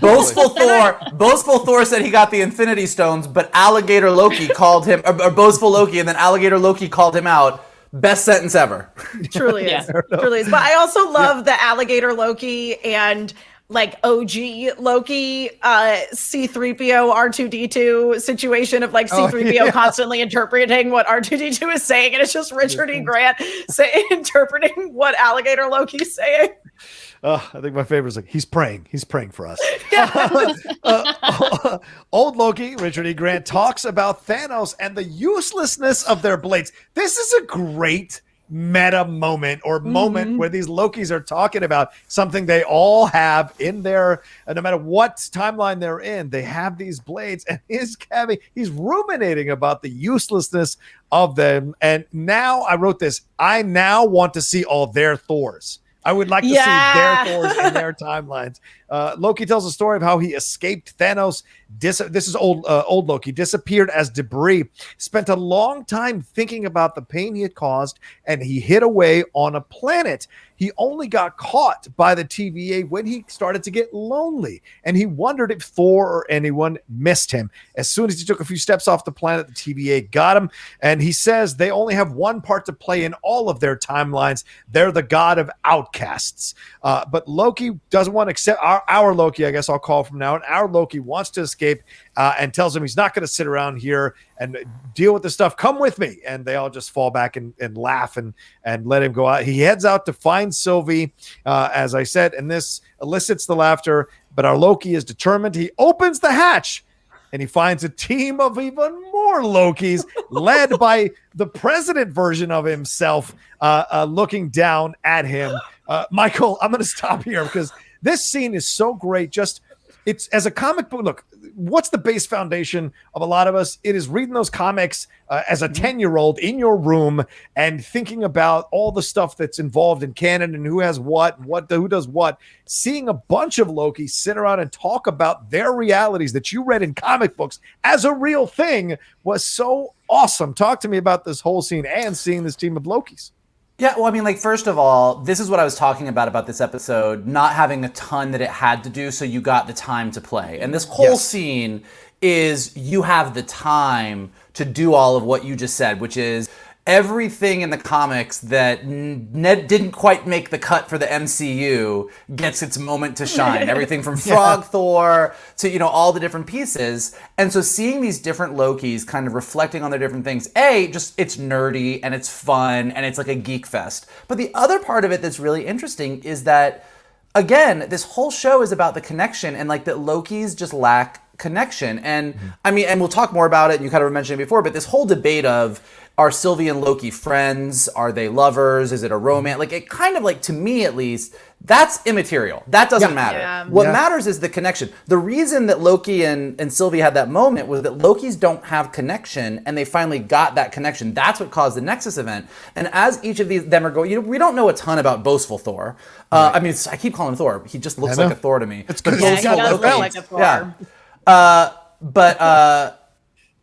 Boastful Thor said he got the Infinity Stones, but Alligator Loki called him, or Boastful Loki, and then Alligator Loki called him out. Best sentence ever. Truly is. Truly is. But I also love the Alligator Loki and like OG Loki, C-3PO, R2-D2 situation of like C-3PO constantly interpreting what R2-D2 is saying, and it's just Richard E. Grant interpreting what Alligator Loki's saying. I think my favorite is like, he's praying for us. Old Loki, Richard E. Grant, talks about Thanos and the uselessness of their blades. This is a great meta moment where these Lokis are talking about something they all have in their, no matter what timeline they're in, they have these blades, and he's ruminating about the uselessness of them. And now I wrote this, I now want to see all their Thors. I would like to see their Thors in their timelines. Loki tells a story of how he escaped Thanos. This is old Loki. Disappeared as debris. Spent a long time thinking about the pain he had caused, and he hid away on a planet. He only got caught by the TVA when he started to get lonely, and he wondered if Thor or anyone missed him. As soon as he took a few steps off the planet, the TVA got him, and he says they only have one part to play in all of their timelines. They're the god of outcasts. But Loki doesn't want to accept our Loki, I guess I'll call from now on. Our Loki wants to escape and tells him he's not going to sit around here and deal with this stuff. Come with me. And they all just fall back and laugh and let him go out. He heads out to find Sylvie, as I said, and this elicits the laughter. But our Loki is determined. He opens the hatch and he finds a team of even more Lokis led by the president version of himself looking down at him. Michael, I'm going to stop here because this scene is so great. It's as a comic book. Look, what's the base foundation of a lot of us? It is reading those comics as a 10-year-old in your room and thinking about all the stuff that's involved in canon and who has what, who does what. Seeing a bunch of Loki sit around and talk about their realities that you read in comic books as a real thing was so awesome. Talk to me about this whole scene and seeing this team of Lokis. Yeah, well, I mean, like, first of all, this is what I was talking about this episode, not having a ton that it had to do, so you got the time to play. And this whole scene is you have the time to do all of what you just said, which is everything in the comics that didn't quite make the cut for the MCU gets its moment to shine. Everything from Frog Thor to, you know, all the different pieces. And so seeing these different Lokis kind of reflecting on their different things, it's nerdy and it's fun and it's like a geek fest. But the other part of it that's really interesting is that, again, this whole show is about the connection and like that Lokis just lack connection. And I mean, and we'll talk more about it. You kind of mentioned it before, but this whole debate of, are Sylvie and Loki friends? Are they lovers? Is it a romance? Like, it kind of like, to me at least, that's immaterial. That doesn't matter. Yeah. What matters is the connection. The reason that Loki and Sylvie had that moment was that Lokis don't have connection, and they finally got that connection. That's what caused the Nexus event. And as each of them are going, we don't know a ton about Boastful Thor. I mean, I keep calling him Thor. He just looks like a Thor to me. It's because he does look like a Thor. Yeah.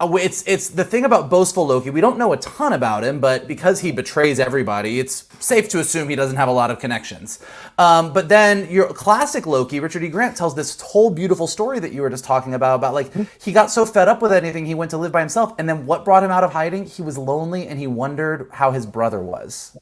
It's the thing about Boastful Loki. We don't know a ton about him, but because he betrays everybody, it's safe to assume he doesn't have a lot of connections. But then your classic Loki, Richard E. Grant, tells this whole beautiful story that you were just talking about like he got so fed up with anything, he went to live by himself. And then what brought him out of hiding? He was lonely and he wondered how his brother was.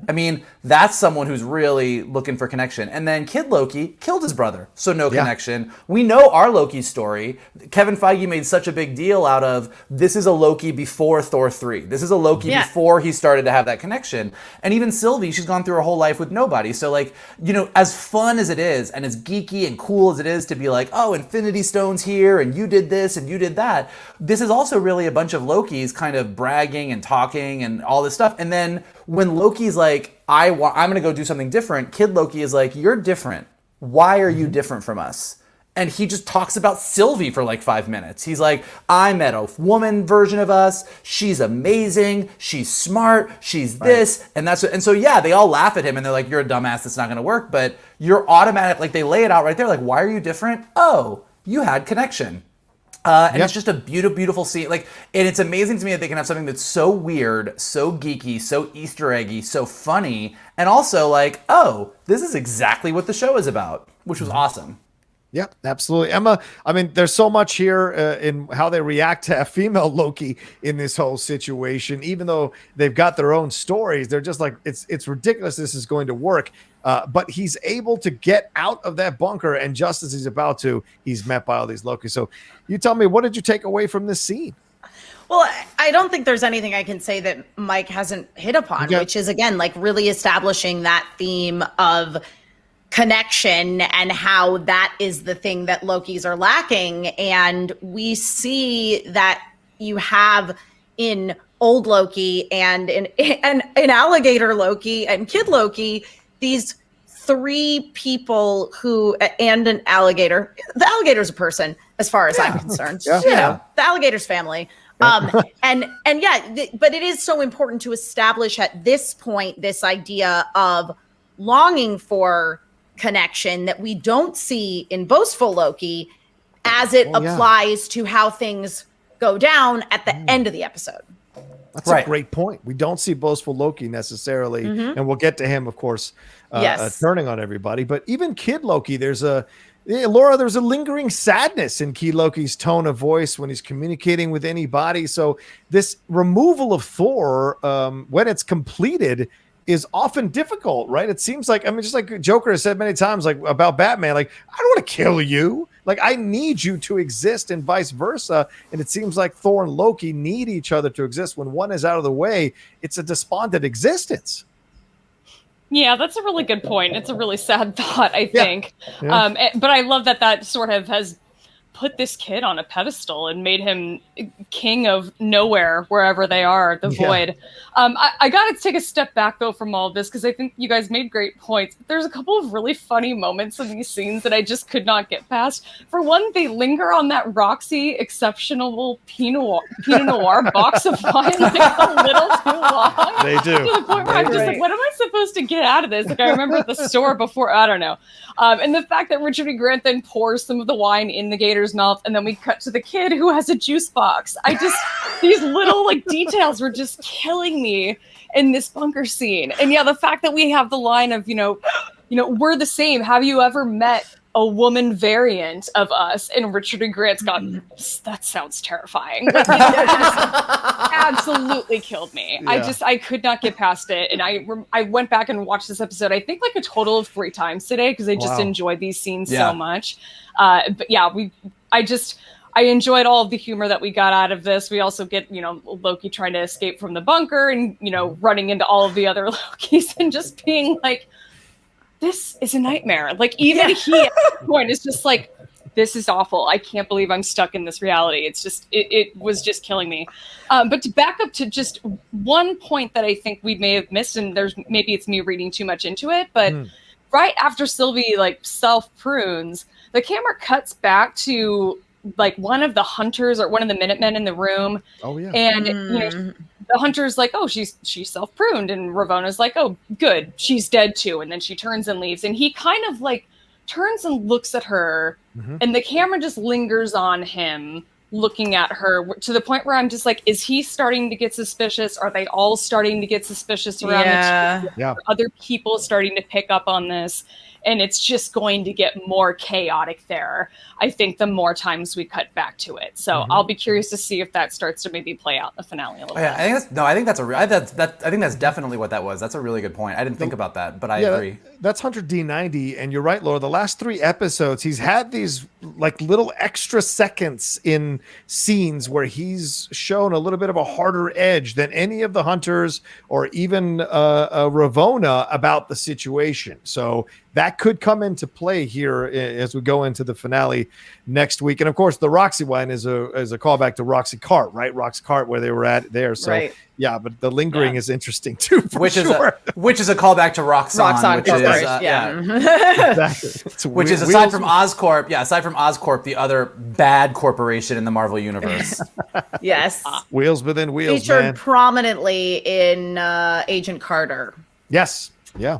I mean, that's someone who's really looking for connection. And then Kid Loki killed his brother, so no connection. We know our Loki story. Kevin Feige made such a big deal out of, this is a Loki before Thor 3. This is a Loki before he started to have that connection. And even Sylvie, she's gone through her whole life with nobody. So like, you know, as fun as it is and as geeky and cool as it is to be like, oh, Infinity Stone's here and you did this and you did that, this is also really a bunch of Lokis kind of bragging and talking and all this stuff. And then when Loki's like, I'm going to go do something different, Kid Loki is like, you're different. Why are you different from us? And he just talks about Sylvie for like 5 minutes. He's like, I met a woman version of us. She's amazing. She's smart. She's this. And that's and so, yeah, they all laugh at him and they're like, you're a dumbass. That's not going to work. But you're automatic. Like they lay it out right there. Like, why are you different? Oh, you had connection. And it's just a beautiful, beautiful scene. Like, and it's amazing to me that they can have something that's so weird, so geeky, so Easter eggy, so funny, and also like, oh, this is exactly what the show is about, which was awesome. Yeah, absolutely. Emma, I mean, there's so much here in how they react to a female Loki in this whole situation. Even though they've got their own stories, they're just like, it's ridiculous this is going to work. But he's able to get out of that bunker, and just as he's about to, he's met by all these Loki. So you tell me, what did you take away from this scene? Well, I don't think there's anything I can say that Mike hasn't hit upon, which is, again, like really establishing that theme of connection and how that is the thing that Lokis are lacking. And we see that you have in old Loki and in alligator Loki and Kid Loki, these three people who, and an alligator. The alligator's a person, as far as I'm concerned. You know, the alligator's family. But it is so important to establish at this point this idea of longing for connection that we don't see in Boastful Loki as it applies to how things go down at the end of the episode. That's a great point. We don't see Boastful Loki necessarily, and we'll get to him, of course, turning on everybody. But even Kid Loki, there's a lingering sadness in Kid Loki's tone of voice when he's communicating with anybody. So this removal of Thor, when it's completed, is often difficult, right? It seems like, I mean, just like Joker has said many times, like about Batman, like, I don't want to kill you. Like, I need you to exist and vice versa. And it seems like Thor and Loki need each other to exist. When one is out of the way, it's a despondent existence. Yeah, that's a really good point. It's a really sad thought, I think. Yeah. But I love that sort of has put this kid on a pedestal and made him king of nowhere, wherever they are, the void. I got to take a step back, though, from all of this, because I think you guys made great points. But there's a couple of really funny moments in these scenes that I just could not get past. For one, they linger on that Roxy exceptional Pinot Noir box of wine like a little too long. They do. To the point where I'm just like, what am I supposed to get out of this? Like, I remember at the store before, I don't know. And the fact that Richard E. Grant then pours some of the wine in the gator's mouth, and then we cut to the kid who has a juice box. These little like details were just killing me in this bunker scene. And yeah, the fact that we have the line of, we're the same. Have you ever met a woman variant of us? And Richard E. Grant's gone, that sounds terrifying. Like, absolutely killed me. Yeah. I could not get past it. And I went back and watched this episode, I think like a total of 3 times today, because I just enjoyed these scenes so much. But yeah, I enjoyed all of the humor that we got out of this. We also get, Loki trying to escape from the bunker and, running into all of the other Lokis and just being like, this is a nightmare. Like, even he at this point is just like, this is awful. I can't believe I'm stuck in this reality. It's just, it was just killing me. But to back up to just one point that I think we may have missed, and maybe it's me reading too much into it, but right after Sylvie self-prunes, the camera cuts back to one of the hunters or one of the Minutemen in the room. Oh yeah. And the hunter's like, oh, she's self-pruned, and Ravona's like, oh, good, she's dead too. And then she turns and leaves, and he kind of turns and looks at her, and the camera just lingers on him looking at her to the point where I'm just like, is he starting to get suspicious? Are they all starting to get suspicious around the TV? Are other people starting to pick up on this? and it's just going to get more chaotic there, I think, the more times we cut back to it. So I'll be curious to see if that starts to maybe play out in the finale a little bit. I think that's definitely what that was. That's a really good point. I didn't think about that, but I agree. That's Hunter D90, and you're right, Laura. The last 3 episodes, he's had these like little extra seconds in scenes where he's shown a little bit of a harder edge than any of the hunters or even Ravona about the situation. So that could come into play here as we go into the finale next week. And of course, the Roxy one is a callback to Roxy Cart, right? Roxy Cart, where they were at there. So yeah, but the lingering is interesting too, which is a callback to Roxxon, which is exactly. Which is aside from Oscorp, the other bad corporation in the Marvel universe. Yes, wheels within wheels, featured prominently in Agent Carter. Yes, yeah.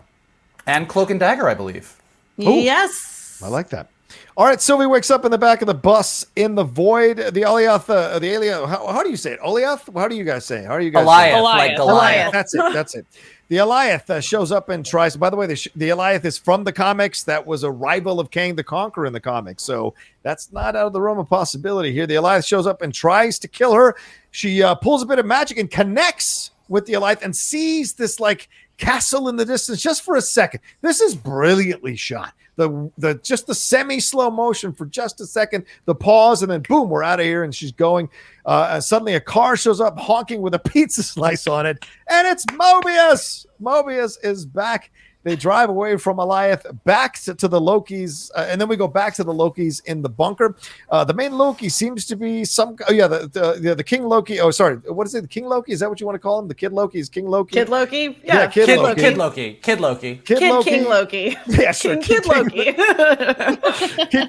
And Cloak and Dagger, I believe. Ooh, yes. I like that. All right, Sylvie wakes up in the back of the bus in the void. The Alioth, the alien. How do you say it? Alioth? How do you guys say it? How are you guys saying it? Like Goliath. That's it. The Alioth shows up and tries. By the way, the Alioth is from the comics. That was a rival of Kang the Conqueror in the comics. So that's not out of the realm of possibility here. The Alioth shows up and tries to kill her. She pulls a bit of magic and connects with the Alioth and sees this like castle in the distance just for a second. This is brilliantly shot. The just the semi slow motion for just a second, the pause, and then boom, we're out of here. And she's going. Suddenly, a car shows up honking with a pizza slice on it, and it's Mobius. Mobius is back. They drive away from Alioth back to the Lokis, and then we go back to the Lokis in the bunker. The main Loki seems to be the King Loki. Oh, sorry, what is it? The King Loki? Is that what you want to call him? The Kid Loki is King Loki. Kid Loki, yeah, Kid Loki. Kid Loki. King Loki. Yeah, sure. Kid Loki.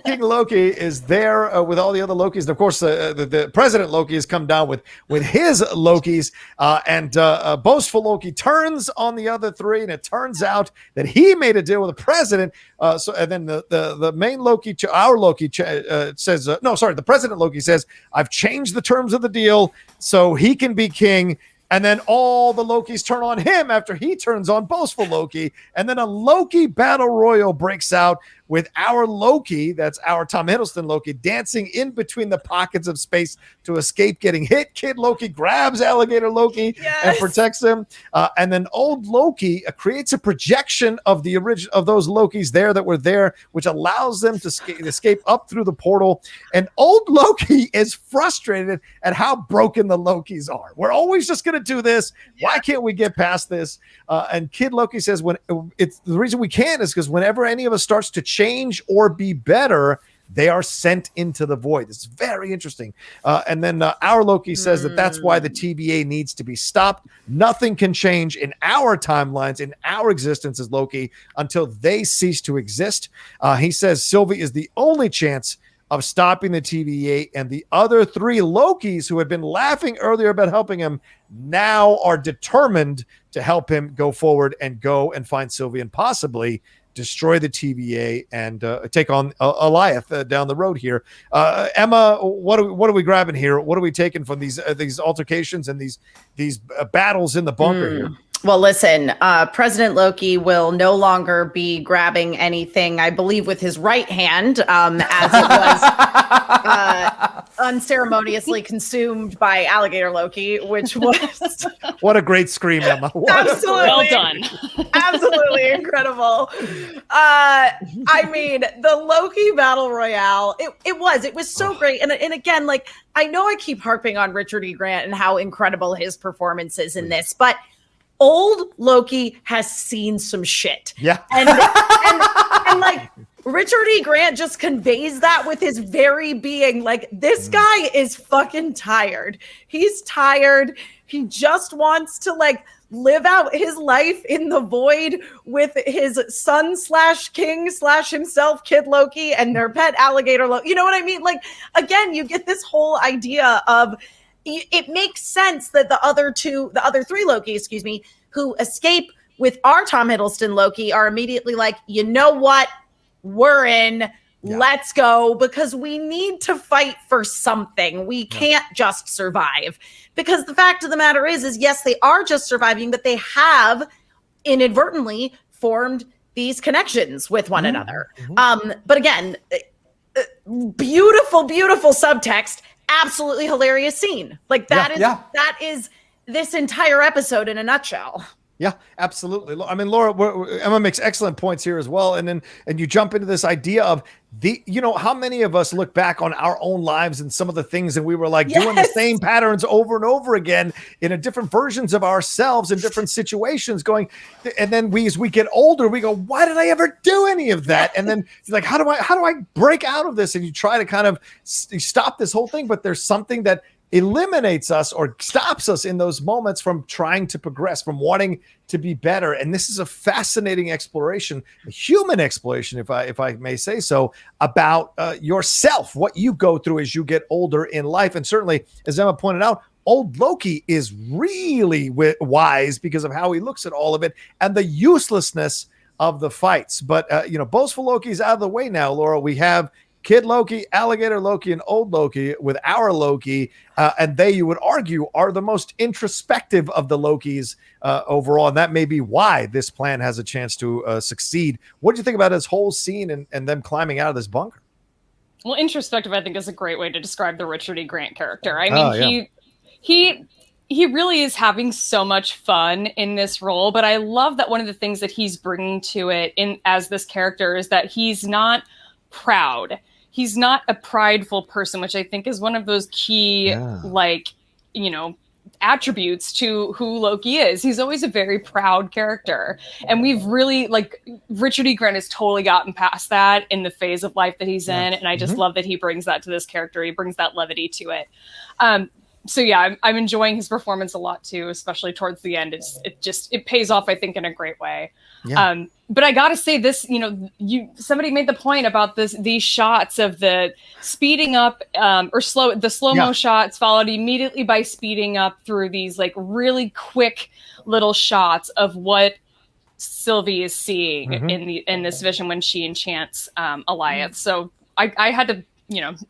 King Loki is there with all the other Lokis, and of course, the President Loki has come down with his Lokis, and Boastful Loki turns on the other 3, and it turns out that he made a deal with the president. And then the main Loki, our Loki, says, the President Loki says, I've changed the terms of the deal so he can be king. And then all the Lokis turn on him after he turns on Boastful Loki. And then a Loki battle royal breaks out with our Loki, that's our Tom Hiddleston Loki, dancing in between the pockets of space to escape getting hit. Kid Loki grabs Alligator Loki and protects him. And then old Loki creates a projection of the original of those Lokis there that were there, which allows them to escape up through the portal. And old Loki is frustrated at how broken the Lokis are. We're always just going to do this. Why can't we get past this? And Kid Loki says, the reason we can't is because whenever any of us starts to change or be better, they are sent into the void. It's very interesting. And then our Loki says that's why the TVA needs to be stopped. Nothing can change in our timelines, in our existence as Loki, until they cease to exist. He says Sylvie is the only chance of stopping the TVA, and the other 3 Lokis who had been laughing earlier about helping him now are determined to help him go forward and go and find Sylvie and possibly destroy the TVA and take on Alioth down the road here. Emma, what are we grabbing here? What are we taking from these altercations and these battles in the bunker here? Well, listen, President Loki will no longer be grabbing anything, I believe, with his right hand, as it was unceremoniously consumed by Alligator Loki, which was... What a great scream, Emma. Absolutely. Well done. Absolutely incredible. I mean, the Loki Battle Royale, it was so great. And again, like, I know I keep harping on Richard E. Grant and how incredible his performance is in this, but old Loki has seen some shit. Yeah. And like Richard E. Grant just conveys that with his very being. Like, this guy is fucking tired. He's tired. He just wants to like live out his life in the void with his son / king / himself, Kid Loki, and their pet alligator Loki. You know what I mean? Like, again, you get this whole idea of, it makes sense that the other 3 Loki, who escape with our Tom Hiddleston Loki are immediately like, you know what? We're in. Yeah. Let's go, because we need to fight for something. We can't just survive, because the fact of the matter is yes, they are just surviving, but they have inadvertently formed these connections with one another. But again, beautiful subtext, absolutely hilarious scene. Like that is this entire episode in a nutshell. Yeah, absolutely. I mean, Laura, Emma makes excellent points here as well. And you jump into this idea of how many of us look back on our own lives and some of the things and we were like doing the same patterns over and over again in a different versions of ourselves in different situations and then as we get older, we go, why did I ever do any of that? And then it's like, how do I break out of this? And you try to kind of stop this whole thing, but there's something that eliminates us or stops us in those moments from trying to progress, from wanting to be better. And this is a fascinating exploration, a human exploration, if I may say so, about yourself, what you go through as you get older in life. And certainly, as Emma pointed out, old Loki is really wise because of how he looks at all of it and the uselessness of the fights. But, Boastful Loki is out of the way now, Laura. We have Kid Loki, Alligator Loki, and Old Loki with our Loki. And they, you would argue, are the most introspective of the Lokis overall. And that may be why this plan has a chance to succeed. What do you think about this whole scene and them climbing out of this bunker? Well, introspective, I think, is a great way to describe the Richard E. Grant character. I mean, he really is having so much fun in this role. But I love that one of the things that he's bringing to it as this character is that he's not proud. He's not a prideful person, which I think is one of those key, attributes to who Loki is. He's always a very proud character. And we've really, Richard E. Grant has totally gotten past that in the phase of life that he's in. And I just love that he brings that to this character. He brings that levity to it. So yeah, I'm enjoying his performance a lot too, especially towards the end. It pays off, I think, in a great way. Yeah. But I gotta say this, somebody made the point about these shots of the speeding up the slow-mo shots followed immediately by speeding up through these really quick little shots of what Sylvie is seeing in this vision when she enchants Alioth. So I had to,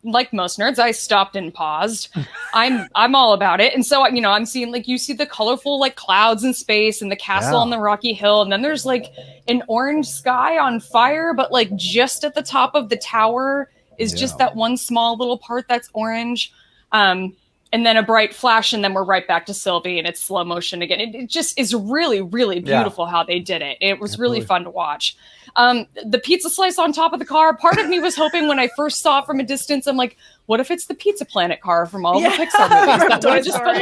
like most nerds, I stopped and paused. I'm all about it. And so, I'm seeing, you see the colorful, clouds in space and the castle on the rocky hill. And then there's, an orange sky on fire, but, just at the top of the tower is just that one small little part that's orange. And then a bright flash, and then we're right back to Sylvie, and it's slow motion again. It just is really, really beautiful how they did it. It was really fun to watch. The pizza slice on top of the car, part of me was hoping when I first saw it from a distance, I'm like, what if it's the Pizza Planet car from all the Pixar movies? That would have just been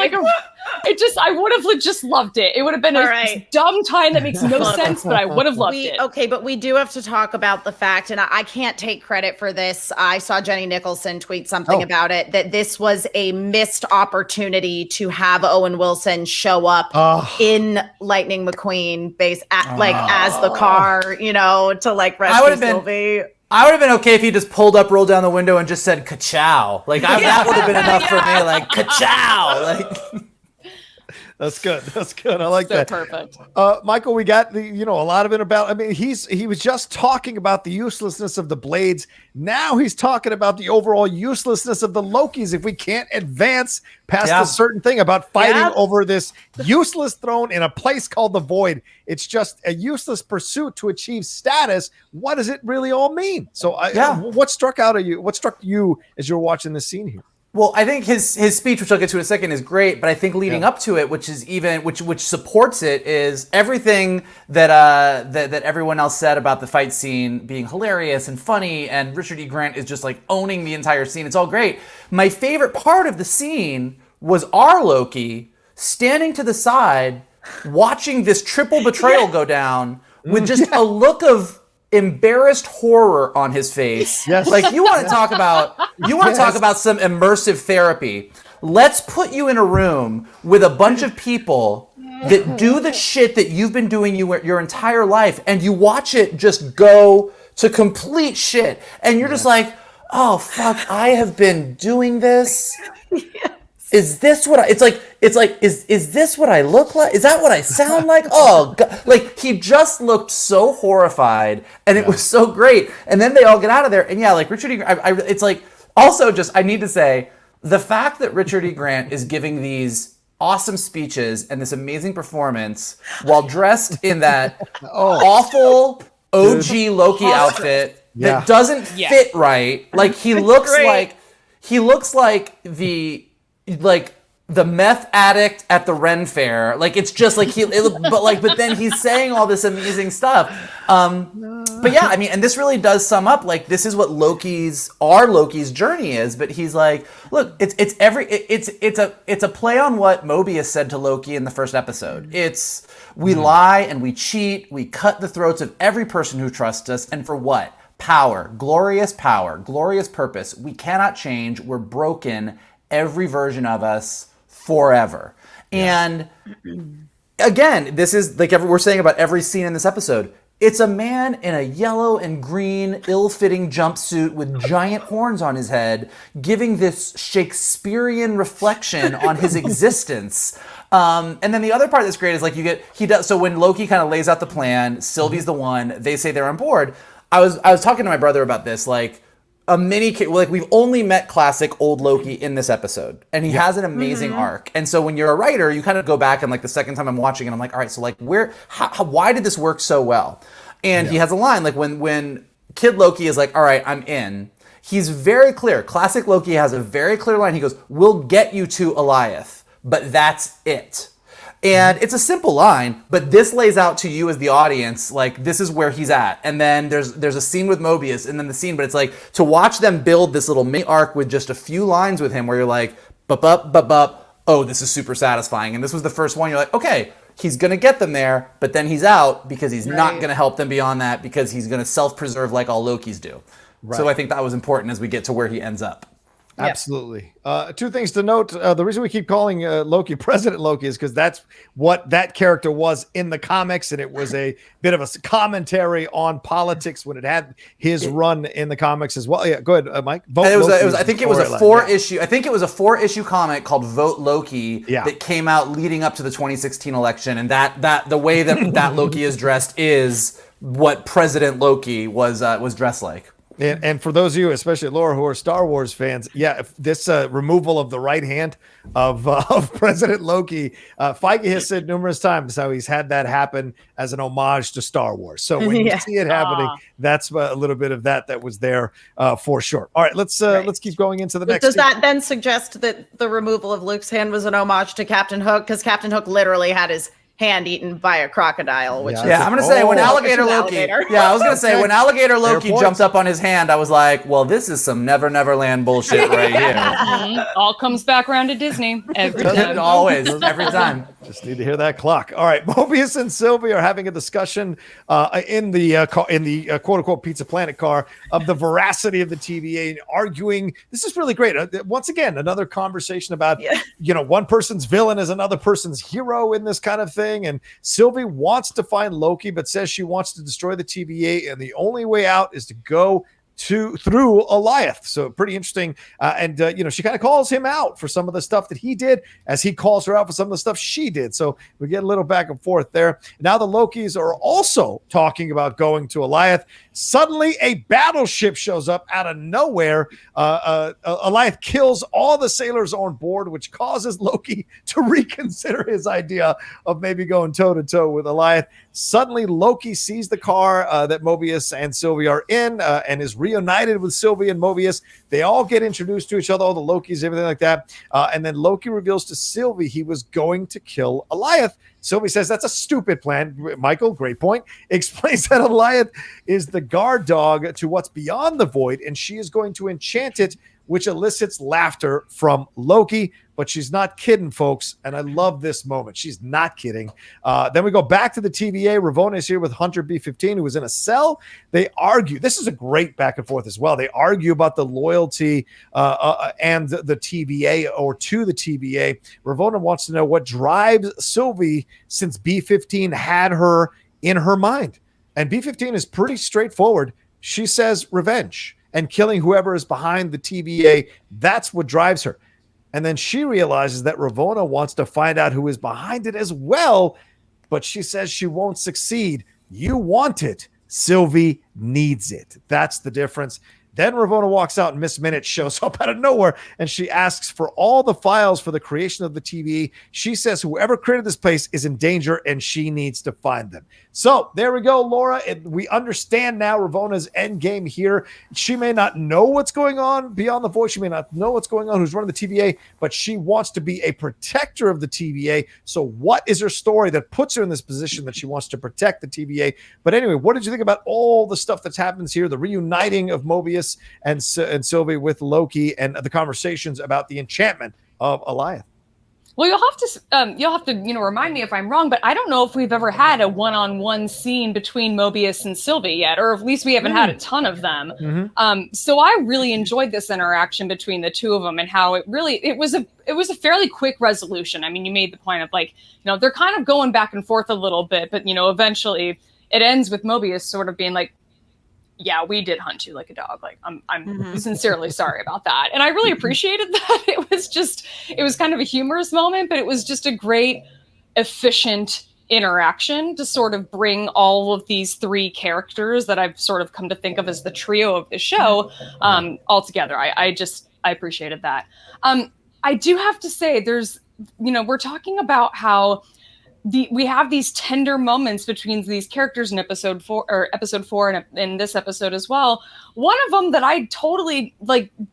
I would have just loved it. It would have been a dumb time that makes no sense, but I would have loved it. Okay, but we do have to talk about the fact, and I can't take credit for this. I saw Jenny Nicholson tweet something about it, that this was a missed opportunity to have Owen Wilson show up in Lightning McQueen as the car, to rescue Sylvie. I would have been okay if he just pulled up, rolled down the window, and just said "ka-chow." That would have been enough for me. "Ka-chow." That's good. That's good. I like that. Perfect. Michael, we got a lot of it about. I mean, he was just talking about the uselessness of the blades. Now he's talking about the overall uselessness of the Lokis. If we can't advance past a certain thing about fighting over this useless throne in a place called the Void, it's just a useless pursuit to achieve status. What does it really all mean? So, what struck you as you're watching this scene here? Well, I think his speech, which I'll get to in a second, is great. But I think leading up to it, which supports it, is everything that everyone else said about the fight scene being hilarious and funny, and Richard E. Grant is just owning the entire scene. It's all great. My favorite part of the scene was our Loki standing to the side, watching this triple betrayal go down with just a look of embarrassed horror on his face. Yes. You want to talk about some immersive therapy. Let's put you in a room with a bunch of people that do the shit that you've been doing your entire life, and you watch it just go to complete shit, and you're just like, oh fuck, I have been doing this. Is this what is this what I look like? Is that what I sound like? Oh God. He just looked so horrified, and it was so great. And then they all get out of there, and Richard E. Grant, it's also just, I need to say, the fact that Richard E. Grant is giving these awesome speeches and this amazing performance while dressed in that awful OG Loki outfit that doesn't fit right. Like he looks like the meth addict at the Ren Fair. Like it's just like but then he's saying all this amazing stuff. But yeah, I mean, and this really does sum up like this is what our Loki's journey is. But he's like, look, it's a play on what Mobius said to Loki in the first episode. It's we lie and we cheat, we cut the throats of every person who trusts us, and for what? Power, glorious purpose. We cannot change. We're broken. Every version of us forever. And again, this is like we're saying about every scene in this episode. It's a man in a yellow and green, ill-fitting jumpsuit with giant horns on his head, giving this Shakespearean reflection on his existence. And then the other part that's great is like so when Loki kind of lays out the plan, Sylvie's the one, they say they're on board. I was talking to my brother about this, like we've only met classic old Loki in this episode, and he has an amazing arc. And so when you're a writer, you kind of go back and like the second time I'm watching it, I'm like, all right, so like why did this work so well? And he has a line like when Kid Loki is like, all right, I'm in. He's very clear. Classic Loki has a very clear line. He goes, "We'll get you to Alioth, but that's it." And it's a simple line, but this lays out to you as the audience, like this is where he's at. And then there's a scene with Mobius and then the scene, but it's like to watch them build this little mini arc with just a few lines with him where you're like, oh, this is super satisfying. And this was the first one. You're like, okay, he's going to get them there, but then he's out because he's not going to help them beyond that because he's going to self-preserve like all Lokis do. Right. So I think that was important as we get to where he ends up. Absolutely. Two things to note. The reason we keep calling Loki President Loki is because that's what that character was in the comics, and it was a bit of a commentary on politics when it had his run in the comics as well. Yeah, go ahead, Mike. I think it was a 4-issue comic called Vote Loki that came out leading up to the 2016 election, and that the way that Loki is dressed is what President Loki was dressed like. And for those of you, especially Laura, who are Star Wars fans, if this removal of the right hand of President Loki, Feige has said numerous times how he's had that happen as an homage to Star Wars. So when you see it happening, that's a little bit of that was there for sure. All right, let's keep going into the next. Does that then suggest that the removal of Luke's hand was an homage to Captain Hook? Because Captain Hook literally had his hand eaten by a crocodile, which I'm gonna say when Alligator Loki when Alligator Loki jumped up on his hand, I was like, well, this is some Never Neverland bullshit right here. All comes back around to Disney every time. Always, every time. Just need to hear that clock. All right, Mobius and Sylvie are having a discussion in the quote unquote Pizza Planet car of the veracity of the TVA, and arguing. This is really great. Once again, another conversation about one person's villain is another person's hero in this kind of thing. And Sylvie wants to find Loki, but says she wants to destroy the TVA, and the only way out is to go through Alioth. So pretty interesting. And she kind of calls him out for some of the stuff that he did, as he calls her out for some of the stuff she did. So we get a little back and forth there. Now the Lokis are also talking about going to Alioth. Suddenly a battleship shows up out of nowhere. Alioth kills all the sailors on board, which causes Loki to reconsider his idea of maybe going toe-to-toe with Alioth. Suddenly Loki sees the car that Mobius and Sylvie are in and is reunited with Sylvie and Mobius. They all get introduced to each other, all the Lokis, everything like that. And then Loki reveals to Sylvie he was going to kill Alioth. Sylvie says that's a stupid plan. Michael, great point, explains that Alioth is the guard dog to what's beyond the void, and she is going to enchant it, which elicits laughter from Loki. But she's not kidding, folks. And I love this moment. She's not kidding. Then we go back to the TVA. Ravona is here with Hunter B15, who is in a cell. They argue. This is a great back and forth as well. They argue about the loyalty and the TVA, or to the TVA. Ravona wants to know what drives Sylvie, since B15 had her in her mind. And B15 is pretty straightforward. She says revenge and killing whoever is behind the TVA. That's what drives her. And then she realizes that Ravona wants to find out who is behind it as well, but she says she won't succeed. You want it. Sylvie needs it. That's the difference. Then Ravona walks out and Miss Minute shows up out of nowhere and she asks for all the files for the creation of the TVA. She says whoever created this place is in danger and she needs to find them. So there we go, Laura. We understand now Ravona's end game here. She may not know what's going on beyond the void. She may not know what's going on, who's running the TVA, but she wants to be a protector of the TVA. So what is her story that puts her in this position that she wants to protect the TVA? But anyway, what did you think about all the stuff that happens here, the reuniting of Mobius and Sylvie with Loki, and the conversations about the enchantment of Alioth? Well, you'll have to remind me if I'm wrong, but I don't know if we've ever had a one-on-one scene between Mobius and Sylvie yet, or at least we haven't had a ton of them. So I really enjoyed this interaction between the two of them and how it was a fairly quick resolution. I mean, you made the point of they're kind of going back and forth a little bit, but eventually it ends with Mobius sort of being like, yeah, we did hunt you like a dog. Like, I'm sincerely sorry about that. And I really appreciated that. It was kind of a humorous moment, but it was just a great, efficient interaction to sort of bring all of these three characters that I've sort of come to think of as the trio of the show all together. I appreciated that. I do have to say we're talking about how we have these tender moments between these characters in episode 4 and in this episode as well. One of them that I totally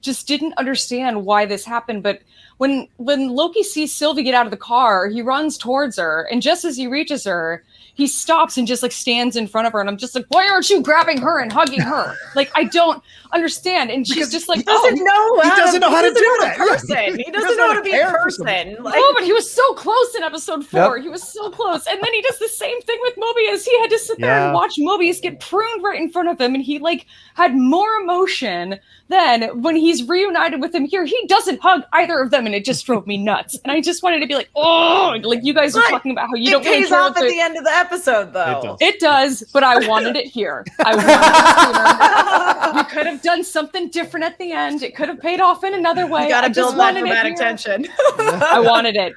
just didn't understand why this happened, but when Loki sees Sylvie get out of the car, he runs towards her, and just as he reaches her, he stops and just stands in front of her, and I'm just like, why aren't you grabbing her and hugging her? I don't understand. And she's just like, he doesn't know how to do that. He doesn't know how to be a person. No, but he was so close in episode 4. Yep. He was so close. And then he does the same thing with Mobius. He had to sit there and watch Mobius get pruned right in front of him, and he had more emotion than when he's reunited with him here. He doesn't hug either of them, and it just drove me nuts. And I just wanted to be like, oh, you guys are talking about how you don't pays off at the end of the episode, though. It does, but I wanted it here. I wanted it sooner. You could have done something different at the end. It could have paid off in another way. You gotta build that dramatic tension. I wanted it.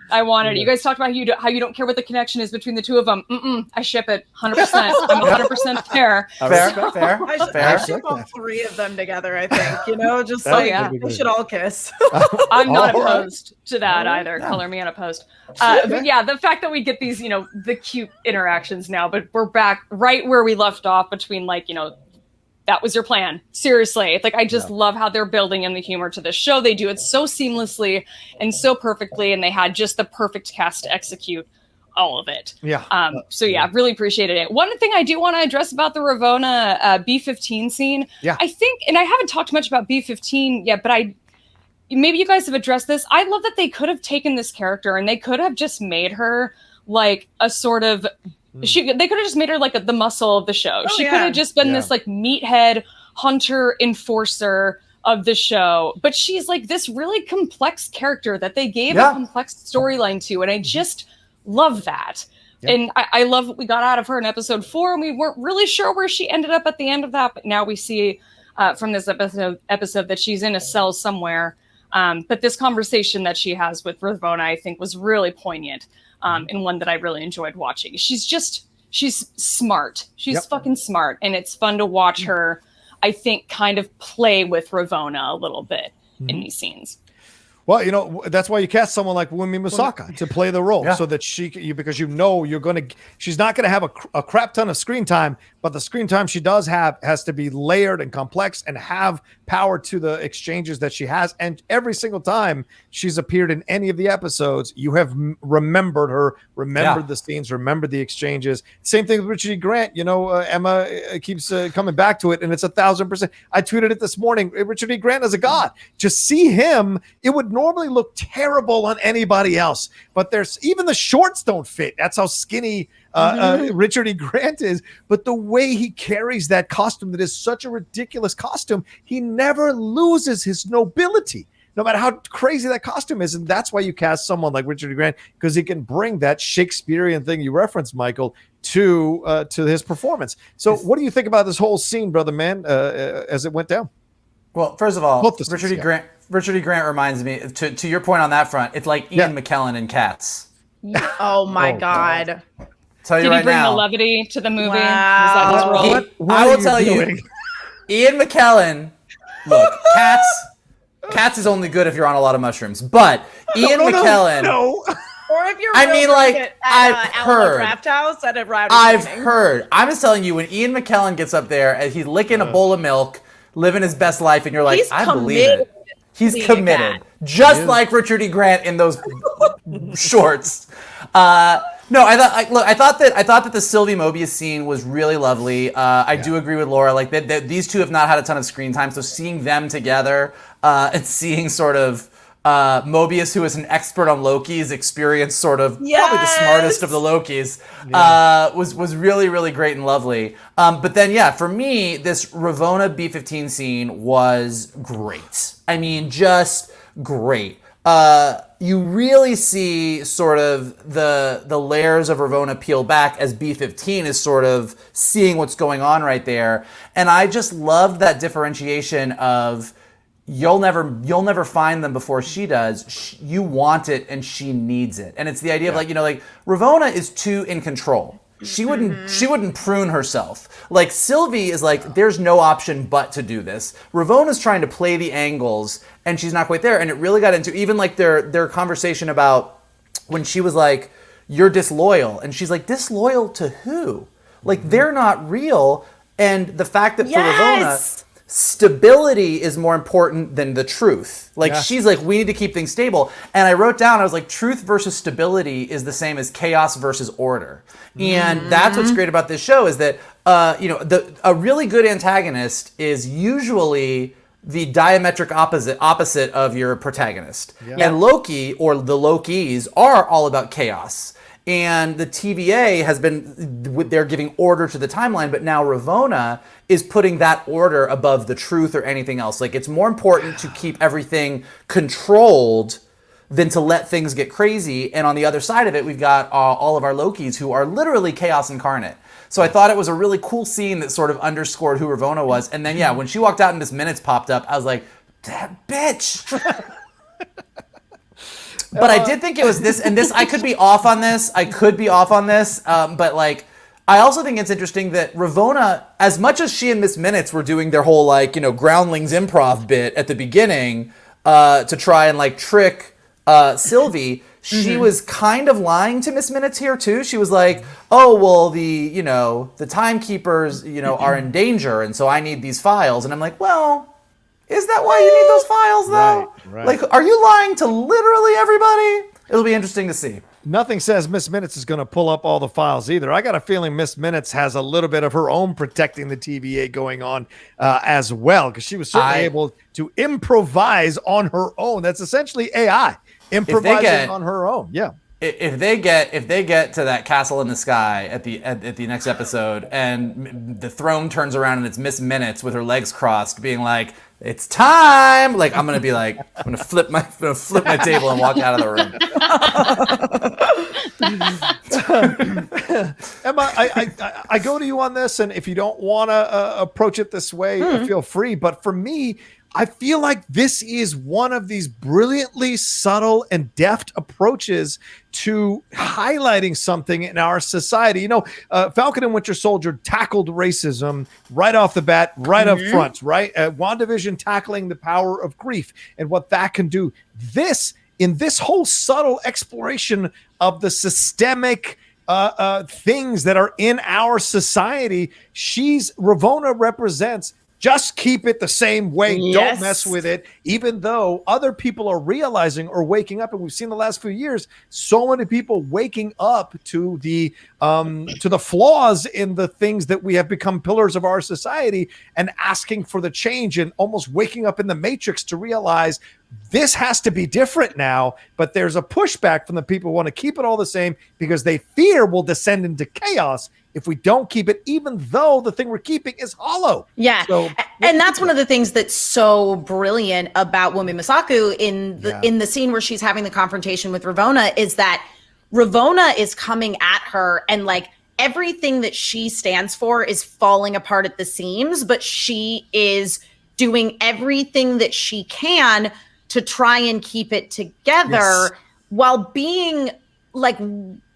You guys talked about how you don't care what the connection is between the two of them. I ship it 100%. I'm 100% there. Fair. I ship all three of them together, I think. We should all kiss. I'm not opposed to that either. Yeah. Color me unopposed. But yeah, the fact that we get these, the cute interactions now, but we're back right where we left off between that was your plan. Seriously. I just love how they're building in the humor to this show. They do it so seamlessly and so perfectly, and they had just the perfect cast to execute all of it. Yeah. Really appreciated it. One thing I do want to address about the Ravona B15 scene. Yeah. I think, and I haven't talked much about B15 yet, but maybe you guys have addressed this. I love that they could have taken this character and they could have just made her a sort of they could have just made her the muscle of the show. She could have just been this meathead hunter enforcer of the show, but she's this really complex character that they gave a complex storyline to, and I just love that. Yep. And I love what we got out of her in episode 4, and we weren't really sure where she ended up at the end of that, but now we see from this episode that she's in a cell somewhere. But this conversation that she has with Ravona, I think, was really poignant, and one that I really enjoyed watching. She's smart. She's fucking smart, and it's fun to watch her, I think, kind of play with Ravona a little bit in these scenes. Well, that's why you cast someone like Wunmi Musaka to play the role, so that because she's not going to have a crap ton of screen time, but the screen time she does have has to be layered and complex and have power to the exchanges that she has. And every single time she's appeared in any of the episodes, you have remembered her, remembered the scenes, remembered the exchanges. Same thing with Richard E. Grant. Emma keeps coming back to it, and it's 1,000%. I tweeted it this morning. Richard E. Grant is a god. Just see him. It would normally look terrible on anybody else, but even the shorts don't fit. That's how skinny Richard E. Grant is. But the way he carries that costume, that is such a ridiculous costume, he never loses his nobility, no matter how crazy that costume is. And that's why you cast someone like Richard E. Grant, because he can bring that Shakespearean thing you referenced, Michael, to his performance. So what do you think about this whole scene, brother man, as it went down? Well, first of all, Richard E. Grant reminds me, to your point on that front, it's like Ian McKellen in Cats. Oh my God. Tell you Did right he bring now, the levity to the movie? Wow. Was that his role? I will tell you, Ian McKellen look, cats is only good if you're on a lot of mushrooms. But Ian McKellen. No. Or if you're I've heard. Draft House at a rowdy I've meeting. heard. I'm just telling you, when Ian McKellen gets up there and he's licking a bowl of milk, living his best life, and you're like, I believe it. He's committed, just like Richard E. Grant in those shorts. No, I thought that the Sylvie Mobius scene was really lovely. I do agree with Laura. Like that these two have not had a ton of screen time, so seeing them together and seeing sort of Mobius, who is an expert on Loki's, experience sort of probably the smartest of the Lokis, was really, really great and lovely. But then, for me, this Ravona B15 scene was great. I mean, just great. You really see sort of the layers of Ravona peel back as B15 is sort of seeing what's going on right there. And I just loved that differentiation of you'll never find them before she does. You want it and she needs it. And it's the idea of like Ravona is too in control. She wouldn't prune herself. Like Sylvie is like, there's no option but to do this. Ravona's trying to play the angles and she's not quite there. And it really got into even like their conversation about when she was like, you're disloyal. And she's like, disloyal to who? Like they're not real. And the fact that for Ravona, stability is more important than the truth. Like she's like, we need to keep things stable. And I wrote down, I was like, truth versus stability is the same as chaos versus order. And that's what's great about this show is that, a really good antagonist is usually the diametric opposite of your protagonist. And Loki, or the Lokis, are all about chaos. And the TVA has been, they're giving order to the timeline, but now Ravona is putting that order above the truth or anything else. Like, it's more important to keep everything controlled than to let things get crazy. And on the other side of it, we've got all of our Lokis who are literally chaos incarnate. So I thought it was a really cool scene that sort of underscored who Ravona was. And then, when she walked out and Miss Minutes popped up, I was like, that bitch. But I did think it was this, and this, I could be off on this, but like, I also think it's interesting that Ravona, as much as she and Miss Minutes were doing their whole Groundlings improv bit at the beginning to try and like trick Sylvie, she was kind of lying to Miss Minutes here too. She was like, oh, well, the timekeepers, are in danger, and so I need these files. And I'm like, well, is that why you need those files, though? Right. Like, are you lying to literally everybody? It'll be interesting to see. Nothing says Miss Minutes is going to pull up all the files either. I got a feeling Miss Minutes has a little bit of her own protecting the TVA going on as well, because she was certainly able to improvise on her own. That's essentially AI improvising on her own. Yeah. If they get to that castle in the sky at the next episode, and the throne turns around and it's Miss Minutes with her legs crossed, being like, "It's time!" Like I'm gonna flip my table and walk out of the room. Emma, I go to you on this, and if you don't want to approach it this way, feel free. But for me, I feel like this is one of these brilliantly subtle and deft approaches to highlighting something in our society. Falcon and Winter Soldier tackled racism right off the bat, right up front, right? WandaVision tackling the power of grief and what that can do. In this whole subtle exploration of the systemic things that are in our society, Ravona represents just keep it the same way. Yes. Don't mess with it, even though other people are realizing or waking up. And we've seen the last few years, so many people waking up to the flaws in the things that we have become pillars of our society and asking for the change, and almost waking up in the matrix to realize this has to be different now. But there's a pushback from the people who want to keep it all the same because they fear we'll descend into chaos if we don't keep it, even though the thing we're keeping is hollow. Yeah. So, and that's one of the things that's so brilliant about Wunmi Musaka in the scene where she's having the confrontation with Ravona, is that Ravona is coming at her, and like everything that she stands for is falling apart at the seams, but she is doing everything that she can to try and keep it together while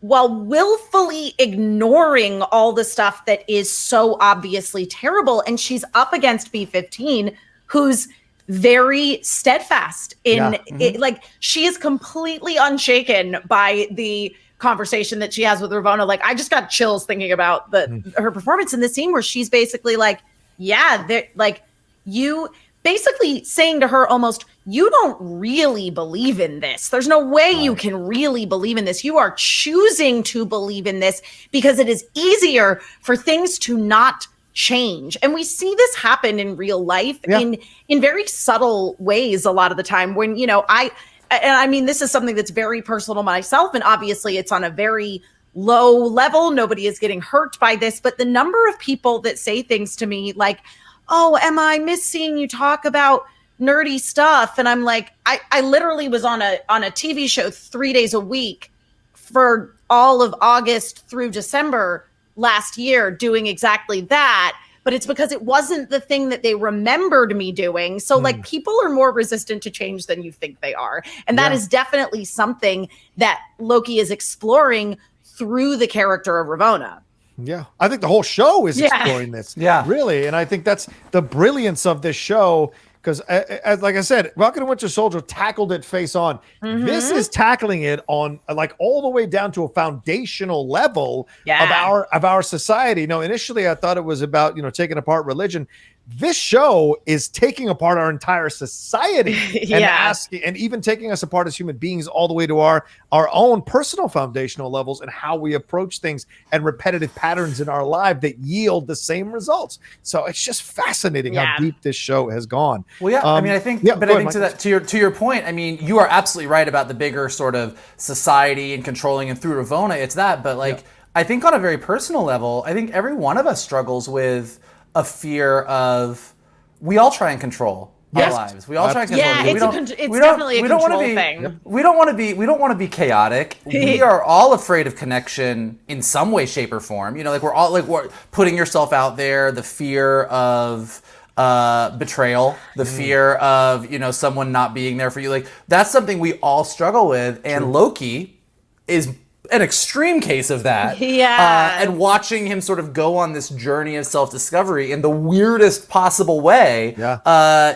willfully ignoring all the stuff that is so obviously terrible. And she's up against B15, who's very steadfast in it. Like, she is completely unshaken by the conversation that she has with Ravona. Like, I just got chills thinking about her performance in the scene where she's basically like, you basically saying to her almost, you don't really believe in this. There's no way you can really believe in this. You are choosing to believe in this because it is easier for things to not change. And we see this happen in real life in very subtle ways a lot of the time when, I mean, this is something that's very personal to myself, and obviously it's on a very low level. Nobody is getting hurt by this, but the number of people that say things to me like, oh, am I miss seeing you talk about nerdy stuff? And I'm like, I literally was on a TV show 3 days a week for all of August through December last year doing exactly that. But it's because it wasn't the thing that they remembered me doing. So like, people are more resistant to change than you think they are. And that is definitely something that Loki is exploring through the character of Ravona. Yeah, I think the whole show is exploring this. Yeah, really, and I think that's the brilliance of this show. Because, like I said, Falcon and Winter Soldier tackled it face on. This is tackling it on like all the way down to a foundational level of our society. Initially I thought it was about taking apart religion. This show is taking apart our entire society and asking, and even taking us apart as human beings all the way to our own personal foundational levels and how we approach things and repetitive patterns in our life that yield the same results. So it's just fascinating how deep this show has gone. Well, I mean, I think to your point, I mean, you are absolutely right about the bigger sort of society and controlling, and through Ravona, it's that. But like, I think on a very personal level, I think every one of us struggles with a fear of, we all try and control our lives. We all try and control. Yeah, it's definitely a control thing. We don't want to be chaotic. We are all afraid of connection in some way, shape, or form. Like, we're putting yourself out there, the fear of betrayal, the fear of someone not being there for you. Like, that's something we all struggle with, and Loki is an extreme case of that. And watching him sort of go on this journey of self-discovery in the weirdest possible way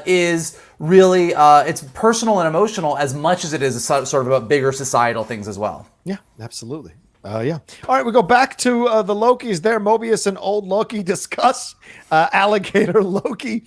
is really, it's personal and emotional as much as it is sort of about bigger societal things as well. Yeah, absolutely. All right, we go back to the Lokis there. Mobius and old Loki discuss alligator Loki.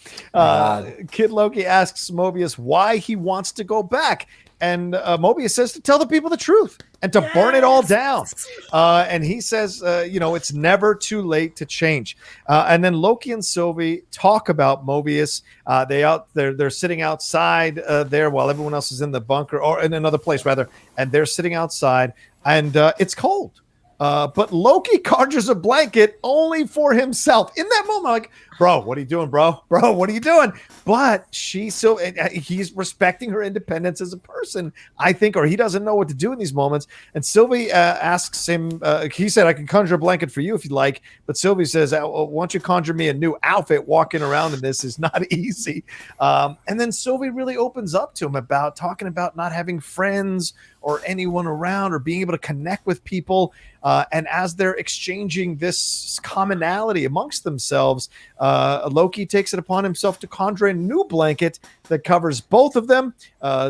Kid Loki asks Mobius why he wants to go back. And Mobius says to tell the people the truth and to burn it all down. And he says, it's never too late to change. And then Loki and Sylvie talk about Mobius. They're sitting outside there while everyone else is in the bunker, or in another place rather. And they're sitting outside, and it's cold. But Loki conjures a blanket only for himself. In that moment, I'm like, bro, what are you doing, bro? Bro, what are you doing? But he's respecting her independence as a person, I think, or he doesn't know what to do in these moments. And Sylvie asks him, he said, I can conjure a blanket for you if you'd like. But Sylvie says, why don't you conjure me a new outfit? Walking around in this is not easy. And then Sylvie really opens up to him about talking about not having friends or anyone around or being able to connect with people. And as they're exchanging this commonality amongst themselves, Loki takes it upon himself to conjure a new blanket that covers both of them.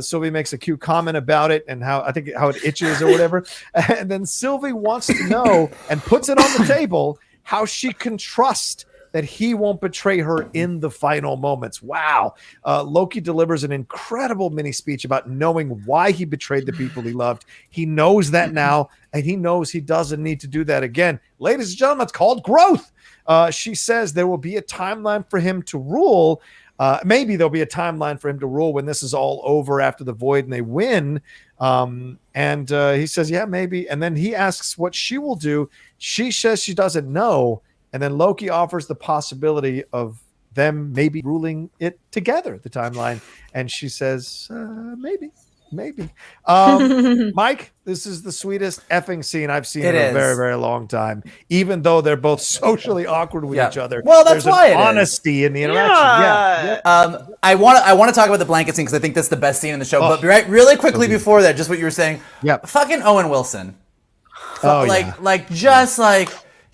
Sylvie makes a cute comment about it and how it itches or whatever. And then Sylvie wants to know and puts it on the table how she can trust that he won't betray her in the final moments. Wow. Loki delivers an incredible mini speech about knowing why he betrayed the people he loved. He knows that now, and he knows he doesn't need to do that again. Ladies and gentlemen, it's called growth. She says there will be a timeline for him to rule. Maybe there'll be a timeline for him to rule when this is all over after the void and they win. And he says, yeah, maybe. And then he asks what she will do. She says she doesn't know. And then Loki offers the possibility of them maybe ruling it together, the timeline. And she says, maybe. Mike, this is the sweetest effing scene I've seen in a very, very long time. Even though they're both socially awkward with each other. Well, that's why there's honesty in the interaction. I want to talk about the blanket scene because I think that's the best scene in the show. But really quickly before that, just what you were saying. Yeah. Fucking Owen Wilson.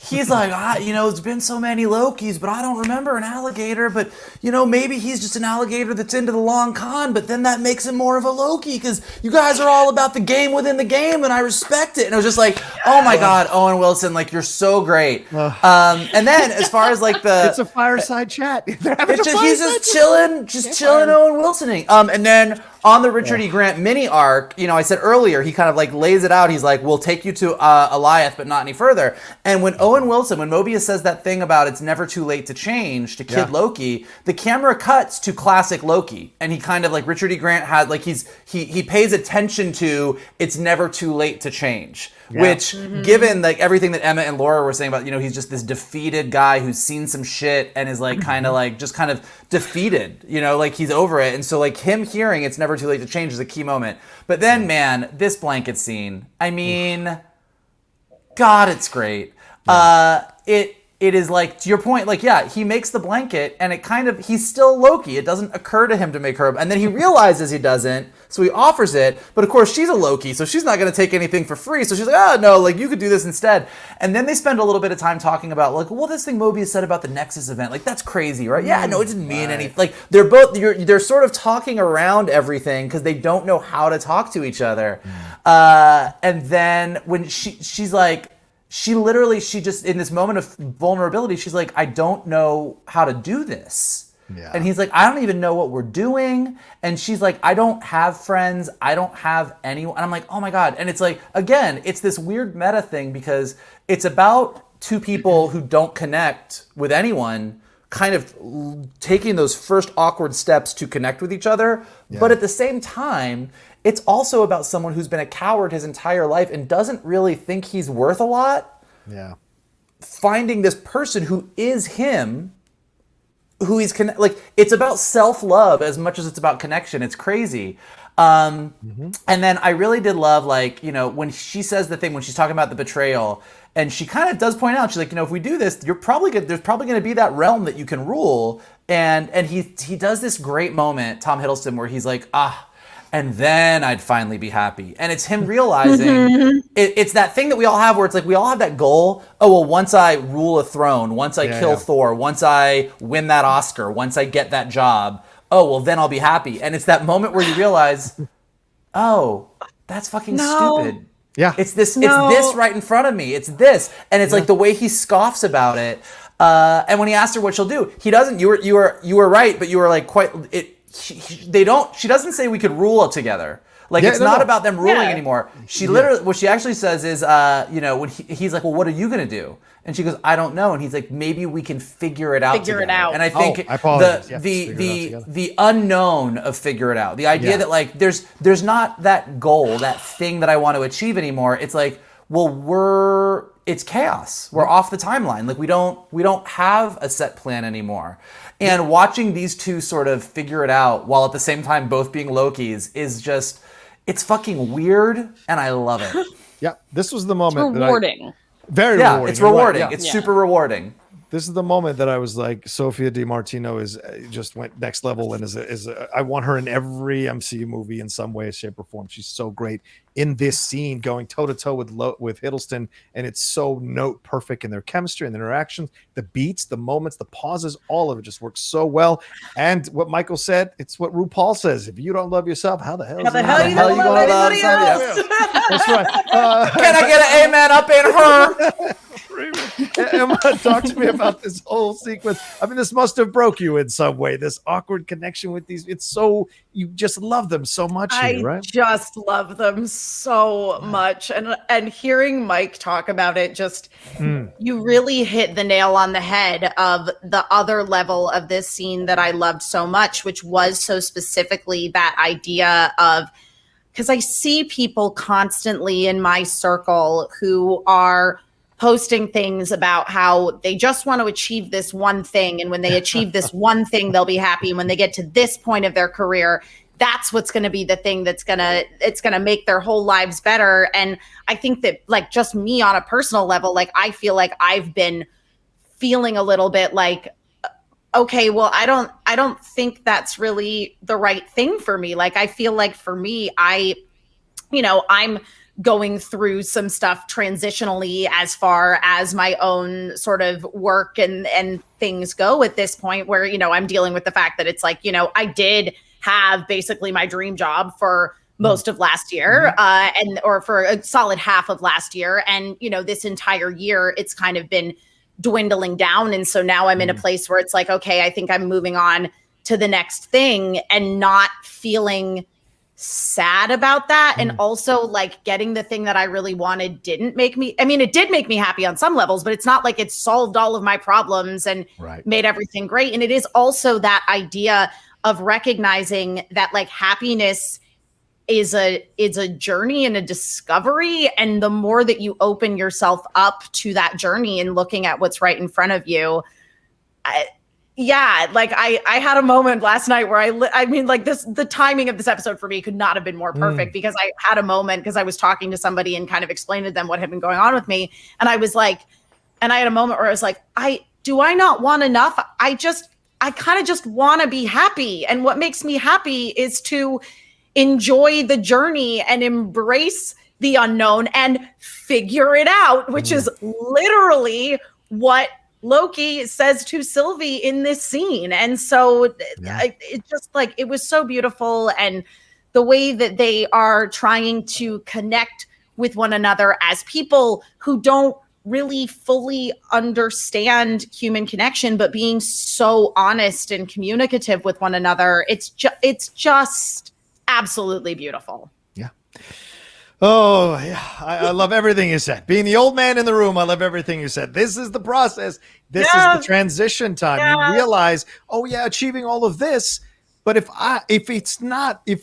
he's like, it's been so many Lokis, but I don't remember an alligator. But, maybe he's just an alligator that's into the long con, but then that makes him more of a Loki because you guys are all about the game within the game, and I respect it. And I was just like, oh my God, Owen Wilson, like, you're so great. And then as far as like it's a fireside chat. He's just chilling Owen Wilsoning. And then on the Richard E. Grant mini arc, I said earlier, he kind of like lays it out. He's like, we'll take you to Alioth, but not any further. And when Mobius says that thing about it's never too late to change to Kid Loki, the camera cuts to classic Loki. And he kind of like Richard E. Grant had like he pays attention to it's never too late to change. Yeah. Which, given like everything that Emma and Laura were saying about, he's just this defeated guy who's seen some shit and is like kind of defeated, like he's over it. And so like him hearing it's never too late to change is a key moment. But then, man, this blanket scene, I mean, God, it's great. Yeah. It is like, to your point, like, yeah, he makes the blanket and he's still Loki. It doesn't occur to him to make her, and then he realizes he doesn't, so he offers it. But of course, she's a Loki, so she's not going to take anything for free. So she's like, oh, no, like, you could do this instead. And then they spend a little bit of time talking about, like, well, this thing Mobius said about the Nexus event, like, that's crazy, right? Yeah, no, it didn't mean anything. Like, they're sort of talking around everything because they don't know how to talk to each other. And then when she's like, she just, in this moment of vulnerability, she's like, I don't know how to do this. Yeah. And he's like, I don't even know what we're doing. And she's like, I don't have friends. I don't have anyone. And I'm like, oh my God. And it's like, again, it's this weird meta thing because it's about two people who don't connect with anyone kind of taking those first awkward steps to connect with each other. Yeah. But at the same time, it's also about someone who's been a coward his entire life and doesn't really think he's worth a lot. Yeah. Finding this person who is him, who he's like, it's about self-love as much as it's about connection. It's crazy. And then I really did love, like, when she says the thing, when she's talking about the betrayal, and she kind of does point out, she's like, if we do this, there's probably going to be that realm that you can rule. And he does this great moment, Tom Hiddleston, where he's like, and then I'd finally be happy. And it's him realizing it's that thing that we all have where it's like we all have that goal. Oh, well, once I rule a throne, once I kill Thor, once I win that Oscar, once I get that job, oh, well, then I'll be happy. And it's that moment where you realize, oh, that's fucking stupid. Yeah. It's this right in front of me. It's this. And it's like the way he scoffs about it. And when he asked her what she'll do, he doesn't, you were right, but you were like she doesn't say we could rule together. Like, it's not about them ruling anymore. She literally, what she actually says is, when he's like, well, what are you going to do? And she goes, I don't know. And he's like, maybe we can figure it out together. And I think the unknown of figure it out, the idea that like, there's not that goal, that thing that I want to achieve anymore. It's like, well, it's chaos. We're off the timeline. Like, we don't have a set plan anymore. And watching these two sort of figure it out while at the same time both being Lokis is just, it's fucking weird, and I love it. Yeah, this was the moment. It's rewarding. Very rewarding. It's rewarding. Right, It's super rewarding. This is the moment that I was like, Sophia Di Martino is just went next level and I want her in every MCU movie in some way, shape, or form. She's so great in this scene, going toe to toe with Hiddleston, and it's so note perfect in their chemistry and their interactions, the beats, the moments, the pauses, all of it just works so well. And what Michael said, it's what RuPaul says: if you don't love yourself, how the hell you gonna love anybody else? That's right. Can I get an amen up in her? Emma, talk to me about this whole sequence. I mean, this must have broke you in some way, this awkward connection with these. It's so, you just love them so much here, right? I just love them so much. And hearing Mike talk about it, just you really hit the nail on the head of the other level of this scene that I loved so much, which was so specifically that idea of, because I see people constantly in my circle who are posting things about how they just want to achieve this one thing. And when they achieve this one thing, they'll be happy. And when they get to this point of their career, that's what's going to be the thing it's going to make their whole lives better. And I think that, like, just me on a personal level, like, I feel like I've been feeling a little bit like, okay, well, I don't think that's really the right thing for me. Like, I feel like for me, I'm going through some stuff transitionally as far as my own sort of work and things go at this point where, you know, I'm dealing with the fact that it's like, you know, I did have basically my dream job for most of last year or for a solid half of last year. And, you know, this entire year, it's kind of been dwindling down. And so now I'm in a place where it's like, okay, I think I'm moving on to the next thing and not feeling sad about that. And also like getting the thing that I really wanted didn't make me, I mean, it did make me happy on some levels, but it's not like it solved all of my problems and made everything great. And it is also that idea of recognizing that like happiness is a journey and a discovery. And the more that you open yourself up to that journey and looking at what's right in front of you, I had a moment last night where I mean, like the timing of this episode for me could not have been more perfect because I had a moment because I was talking to somebody and kind of explained to them what had been going on with me. And I was like, and I had a moment where I was like, do I not want enough? I kind of just want to be happy. And what makes me happy is to enjoy the journey and embrace the unknown and figure it out, which is literally what Loki says to Sylvie in this scene. And so it just like, it was so beautiful. And the way that they are trying to connect with one another as people who don't really fully understand human connection, but being so honest and communicative with one another. It's just absolutely beautiful. Yeah. Oh, yeah. I love everything you said. Being the old man in the room, I love everything you said. This is the process. This is the transition time. You realize, oh yeah, achieving all of this, but if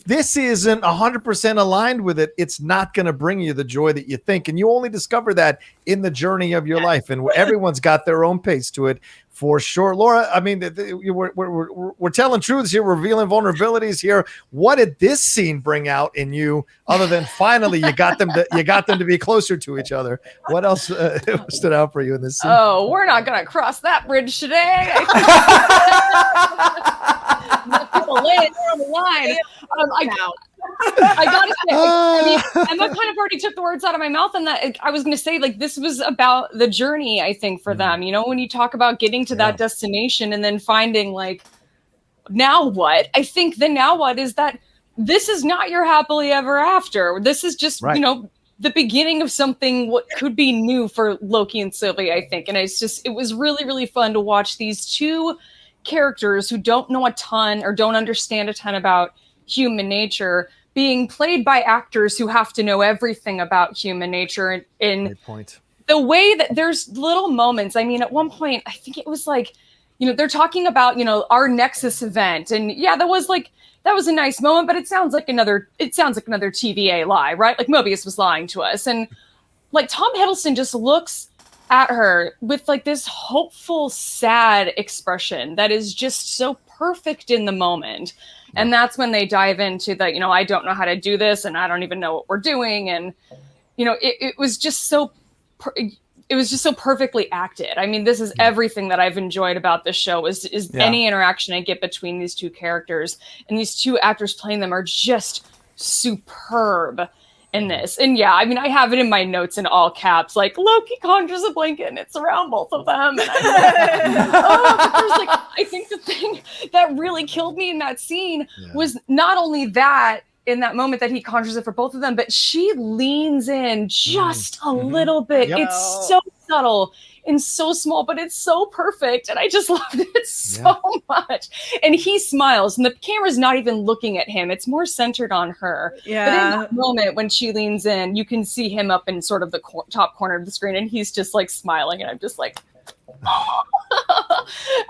this isn't 100% aligned with it, it's not going to bring you the joy that you think. And you only discover that in the journey of your life. And everyone's got their own pace to it for sure. Laura, I mean, we're telling truths here, revealing vulnerabilities here. What did this scene bring out in you other than finally you got them to be closer to each other? What else stood out for you in this scene? Oh, we're not going to cross that bridge today. People laying on the line. I gotta say, I mean, Emma kind of already took the words out of my mouth, and that I was going to say, like, this was about the journey. I think for them, you know, when you talk about getting to that destination and then finding, like, now what? I think the now what is that this is not your happily ever after. This is just, you know, the beginning of something what could be new for Loki and Sylvie. I think, and it was really, really fun to watch these two characters who don't know a ton or don't understand a ton about human nature being played by actors who have to know everything about human nature in the way that there's little moments. I mean, at one point, I think it was like, you know, they're talking about, you know, our Nexus event. And yeah, that was a nice moment, but it sounds like another TVA lie, right? Like Mobius was lying to us. And like Tom Hiddleston just looks at her with like this hopeful, sad expression that is just so perfect in the moment. And that's when they dive into the, you know, I don't know how to do this and I don't even know what we're doing. And, you know, it was just so perfectly acted. I mean, this is everything that I've enjoyed about this show is any interaction I get between these two characters, and these two actors playing them are just superb in this. And yeah, I mean, I have it in my notes in all caps, like Loki conjures a blanket and it's around both of them. And I think the thing that really killed me in that scene was not only that in that moment that he conjures it for both of them, but she leans in just a little bit. It's so subtle and so small, but it's so perfect. And I just loved it so much. And he smiles and the camera's not even looking at him. It's more centered on her. Yeah. But in that moment when she leans in, you can see him up in sort of the top corner of the screen and he's just like smiling. And I'm just like, and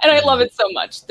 I love it so much.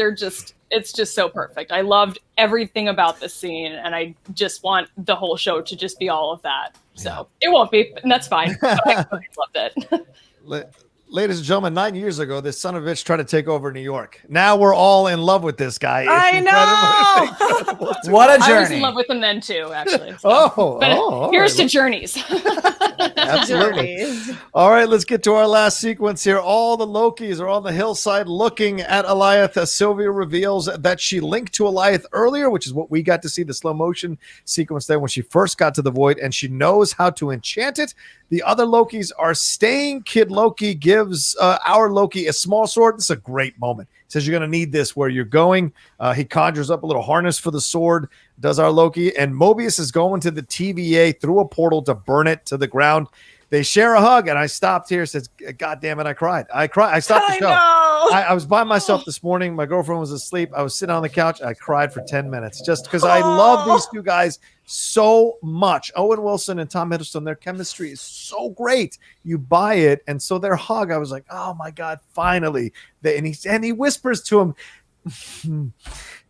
It's just so perfect. I loved everything about this scene and I just want the whole show to just be all of that. So it won't be, and that's fine. But I loved it. Ladies and gentlemen, 9 years ago, this son of a bitch tried to take over New York. Now we're all in love with this guy. I know. What a I was in journey. love with him then too, actually. So. All Here's right. to journeys. Absolutely. Journeys. All right, let's get to our last sequence here. All the Lokis are on the hillside looking at Alioth as Sylvia reveals that she linked to Alioth earlier, which is what we got to see, the slow motion sequence there when she first got to the void, and she knows how to enchant it. The other Lokis are staying. Kid Loki gives our Loki a small sword. This is a great moment. He says, you're going to need this where you're going. He conjures up a little harness for the sword, does our Loki. And Mobius is going to the TVA through a portal to burn it to the ground. They share a hug, and I stopped here. Says, God damn it, I cried. I stopped the show. I was by myself this morning. My girlfriend was asleep. I was sitting on the couch. I cried for 10 minutes just because I love these two guys so much. Owen Wilson and Tom Hiddleston, their chemistry is so great. You buy it. And so their hug, I was like, oh my God, finally. And he whispers to him,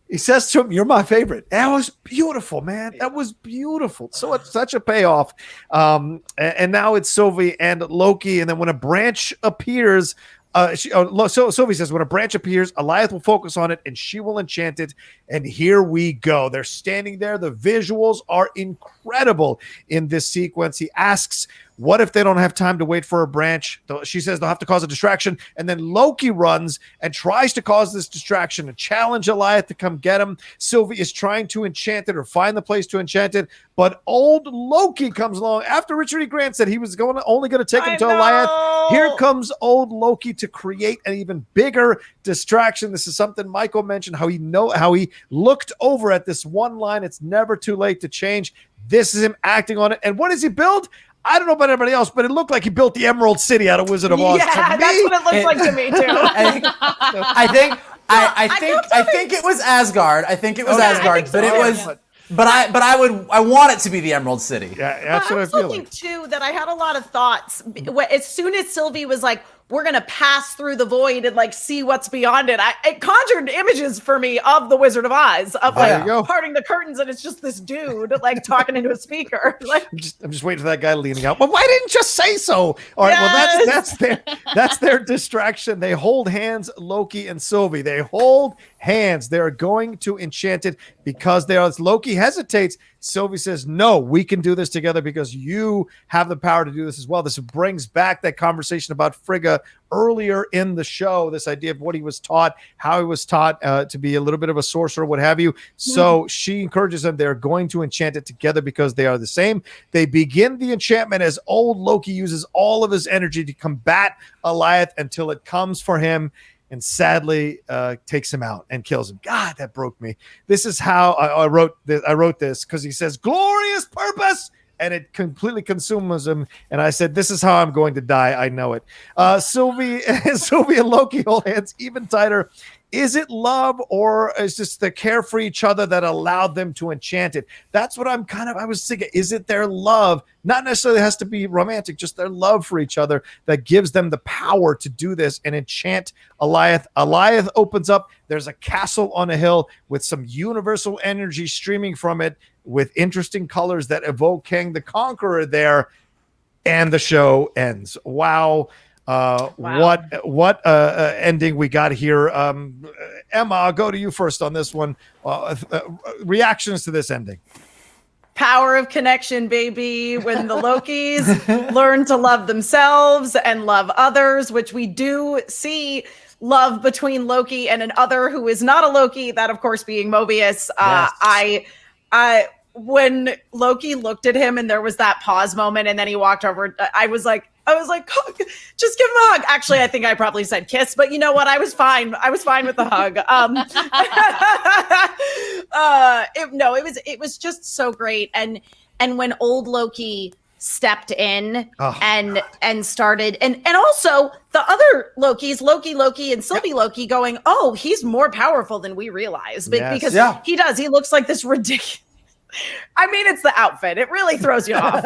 he says to him, you're my favorite. That was beautiful, man. That was beautiful. So it's such a payoff. And now it's Sylvie and Loki. And then when a branch appears, Sylvie says, when a branch appears, Alioth will focus on it and she will enchant it. And here we go. They're standing there. The visuals are incredible in this sequence. He asks, what if they don't have time to wait for a branch? She says they'll have to cause a distraction. And then Loki runs and tries to cause this distraction and challenge Alioth to come get him. Sylvie is trying to enchant it or find the place to enchant it. But old Loki comes along after Richard E. Grant said he was only going to take him to Alioth. Here comes old Loki to create an even bigger distraction. This is something Michael mentioned, how he looked over at this one line. It's never too late to change. This is him acting on it. And what does he build? I don't know about everybody else, but it looked like he built the Emerald City out of Wizard of Oz. Yeah, that's what it looks like to me too. I think it was Asgard. I think it was Asgard, so. but I want it to be the Emerald City. Yeah, that's what I feel looking like. too that I had a lot of thoughts. As soon as Sylvie was like, we're going to pass through the void and like see what's beyond it, it conjured images for me of the Wizard of Oz, of like parting the curtains, and it's just this dude like talking into a speaker. Like, I'm just waiting for that guy leaning out. Well, why didn't you say so? All right, well, that's their distraction. They hold hands, Loki and Sylvie. They hold hands. They are going to enchant it because they are. Loki hesitates. Sylvie says, no, we can do this together because you have the power to do this as well. This brings back that conversation about Frigga earlier in the show, this idea of what he was taught, how he was taught to be a little bit of a sorcerer, what have you. So she encourages them. They're going to enchant it together because they are the same. They begin the enchantment as old Loki uses all of his energy to combat Alioth until it comes for him and sadly takes him out and kills him. God, that broke me. This is how I wrote this. I wrote this because he says, glorious purpose, and it completely consumes him. And I said, this is how I'm going to die. I know it. Sylvie and Loki hold hands even tighter. Is it love or is this the care for each other that allowed them to enchant it? That's what I was thinking. Is it their love? Not necessarily has to be romantic, just their love for each other that gives them the power to do this and enchant Alioth. Alioth opens up. There's a castle on a hill with some universal energy streaming from it with interesting colors that evoke King the Conqueror there. And the show ends. Wow. What ending we got here. Emma, I'll go to you first on this one. Reactions to this ending. Power of connection, baby. When the Lokis learn to love themselves and love others, which we do see love between Loki and an other who is not a Loki, that of course being Mobius. Yes. When Loki looked at him and there was that pause moment and then he walked over, I was like, just give him a hug. Actually, I think I probably said kiss, but you know what? I was fine. I was fine with the hug. It was just so great. And when old Loki stepped in and started, and also the other Lokis, Loki and Sylvie Loki going, oh, he's more powerful than we realize. Because he does. He looks like this ridiculous. I mean, it's the outfit. It really throws you off.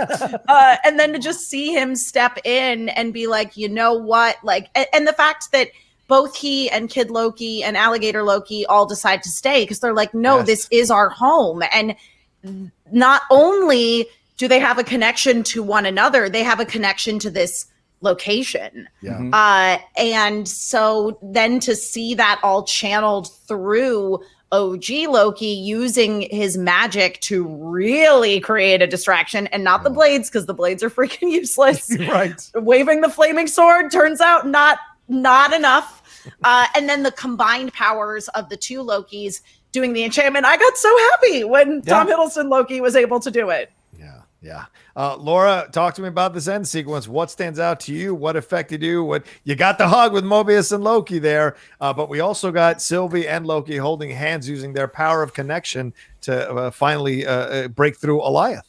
And then to just see him step in and be like, you know what? Like, and the fact that both he and Kid Loki and Alligator Loki all decide to stay because they're like, no, this is our home. And not only do they have a connection to one another, they have a connection to this location. Yeah. And so then to see that all channeled through OG Loki using his magic to really create a distraction, and not the blades, because the blades are freaking useless. Right. Waving the flaming sword turns out not enough. And then the combined powers of the two Lokis doing the enchantment. I got so happy when Tom Hiddleston Loki was able to do it. Yeah. Laura, talk to me about this end sequence. What stands out to you? What affected you? What you got the hug with Mobius and Loki there, but we also got Sylvie and Loki holding hands using their power of connection to finally break through Alioth.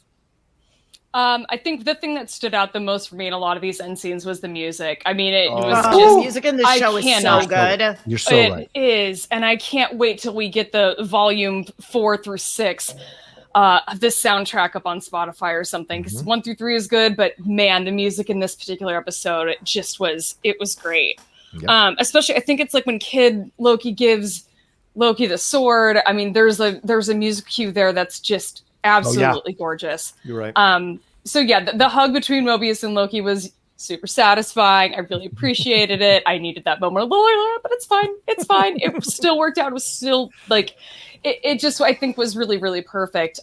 I think the thing that stood out the most for me in a lot of these end scenes was the music. I mean, it was the just music in this show is so good. You're so right. It is, and I can't wait till we get the volume 4 through 6. This soundtrack up on Spotify or something, because 1 through 3 is good, but man, the music in this particular episode, it was great. Yep. Especially, I think it's like when Kid Loki gives Loki the sword. I mean, there's a music cue there that's just absolutely gorgeous. You're right. So yeah, the hug between Mobius and Loki was super satisfying. I really appreciated it. I needed that moment a little earlier, but it's fine. It's fine. It still worked out. It was still like, it just, I think, was really, really perfect.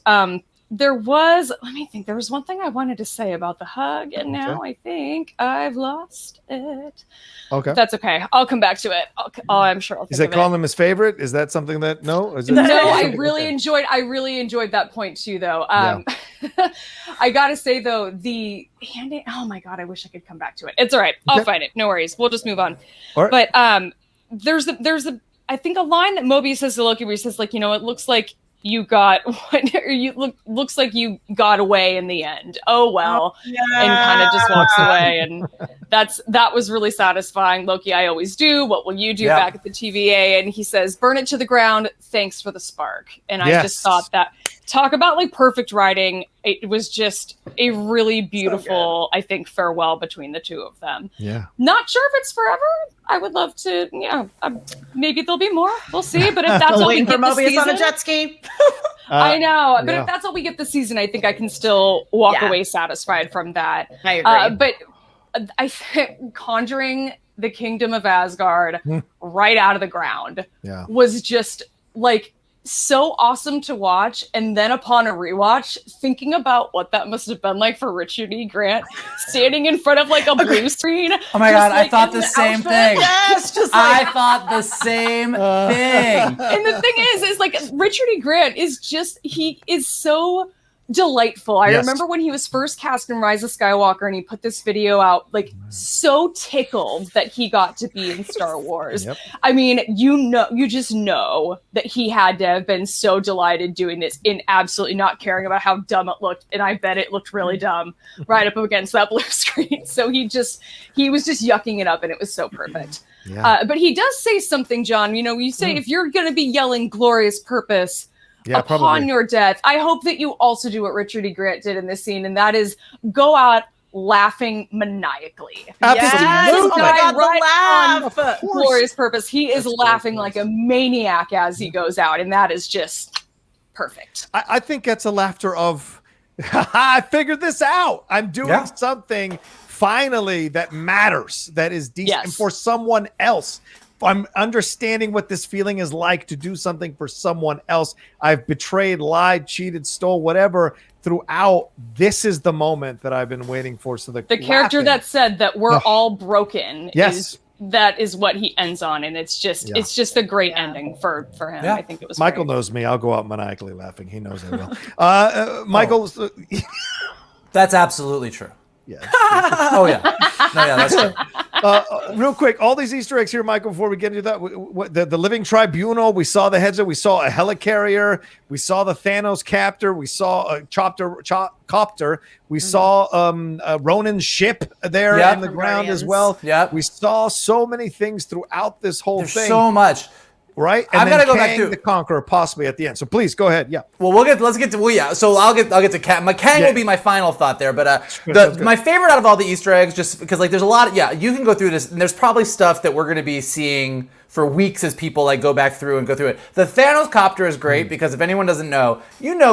There was one thing I wanted to say about the hug, and now I think I've lost it. Okay. That's okay. I'll come back to it. I'm sure I'll think Is that of calling him his favorite? Is that something that, no? Is it, no, I really enjoyed that point too, though. I gotta say though, the handing, oh my God, I wish I could come back to it. It's all right. I'll find it. No worries. We'll just move on. All right. But there's I think a line that Mobius says to Loki where he says, like, you know, it looks like you got looks like you got away in the end. Oh well. And kind of just walks away, and that was really satisfying. Loki, I always do. What will you do back at the TVA? And he says, burn it to the ground. Thanks for the spark. And I just thought that, talk about like perfect writing. It was just a really beautiful, I think, farewell between the two of them. Yeah. Not sure if it's forever. I would love to, maybe there'll be more. We'll see. But if that's all we get this season, on a jet ski. I know. But if that's all we get this season, I think I can still walk away satisfied from that. I agree. But I think conjuring the kingdom of Asgard right out of the ground was just like so awesome to watch. And then upon a rewatch, thinking about what that must have been like for Richard E. Grant standing in front of like a blue screen. Oh my God, like, I thought the same thing. Yes, just like I thought the same thing. And the thing is like Richard E. Grant is just, he is so delightful. I remember when he was first cast in Rise of Skywalker and he put this video out, like so tickled that he got to be in Star Wars. I mean, you just know that he had to have been so delighted doing this in absolutely not caring about how dumb it looked. And I bet it looked really dumb right up against that blue screen. So he was just yucking it up, and it was so perfect. But he does say something, John, you say if you're going to be yelling glorious purpose upon your death, I hope that you also do what Richard E. Grant did in this scene, and that is go out laughing maniacally. Absolutely. Oh my God, the laugh. Glorious purpose. He is laughing like a maniac as he goes out, and that is just perfect. I think that's a laughter of, I figured this out. I'm doing something finally that matters, that is decent for someone else. I'm understanding what this feeling is like to do something for someone else. I've betrayed, lied, cheated, stole, whatever throughout. This is the moment that I've been waiting for. So the character that said that we're all broken that is what he ends on. And it's just a great ending for him. I think it was Michael great. knows me. I'll go out maniacally laughing. He knows I will. Michael. That's absolutely true. Yeah. Oh yeah. No, yeah, that's true. Real quick, all these Easter eggs here, Michael, before we get into that, the living tribunal, we saw the heads up, we saw a helicarrier, we saw the Thanos captor, we saw a copter, we saw Ronan's ship there in the ground as well. We saw so many things throughout this whole thing. There's so much. Right, and I'm then gonna go Kang back to the Conqueror possibly at the end. So please go ahead. Yeah. Well, let's get to So I'll get to Kang. Kang will be my final thought there. But my favorite out of all the Easter eggs, just because like there's a lot. You can go through this, and there's probably stuff that we're going to be seeing for weeks as people like go back through and go through it. The Thanos copter is great because if anyone doesn't know,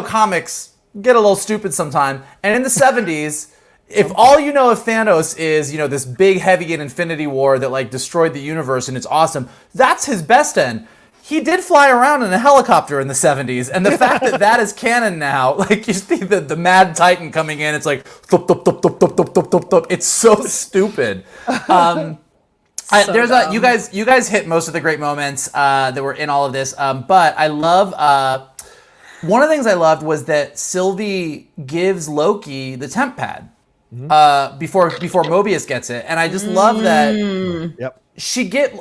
comics get a little stupid sometime, and in the 70s. if all you know of Thanos is, this big heavy in Infinity War that like destroyed the universe and it's awesome, that's his best end. He did fly around in a helicopter in the 70s, and the fact that that is canon now, like you see the Mad Titan coming in, it's like thump, thump, thump, thump, thump, thump, thump, thump. It's so stupid. You guys hit most of the great moments that were in all of this, but I love one of the things I loved was that Sylvie gives Loki the temp pad before Mobius gets it, and I just love that. Yep.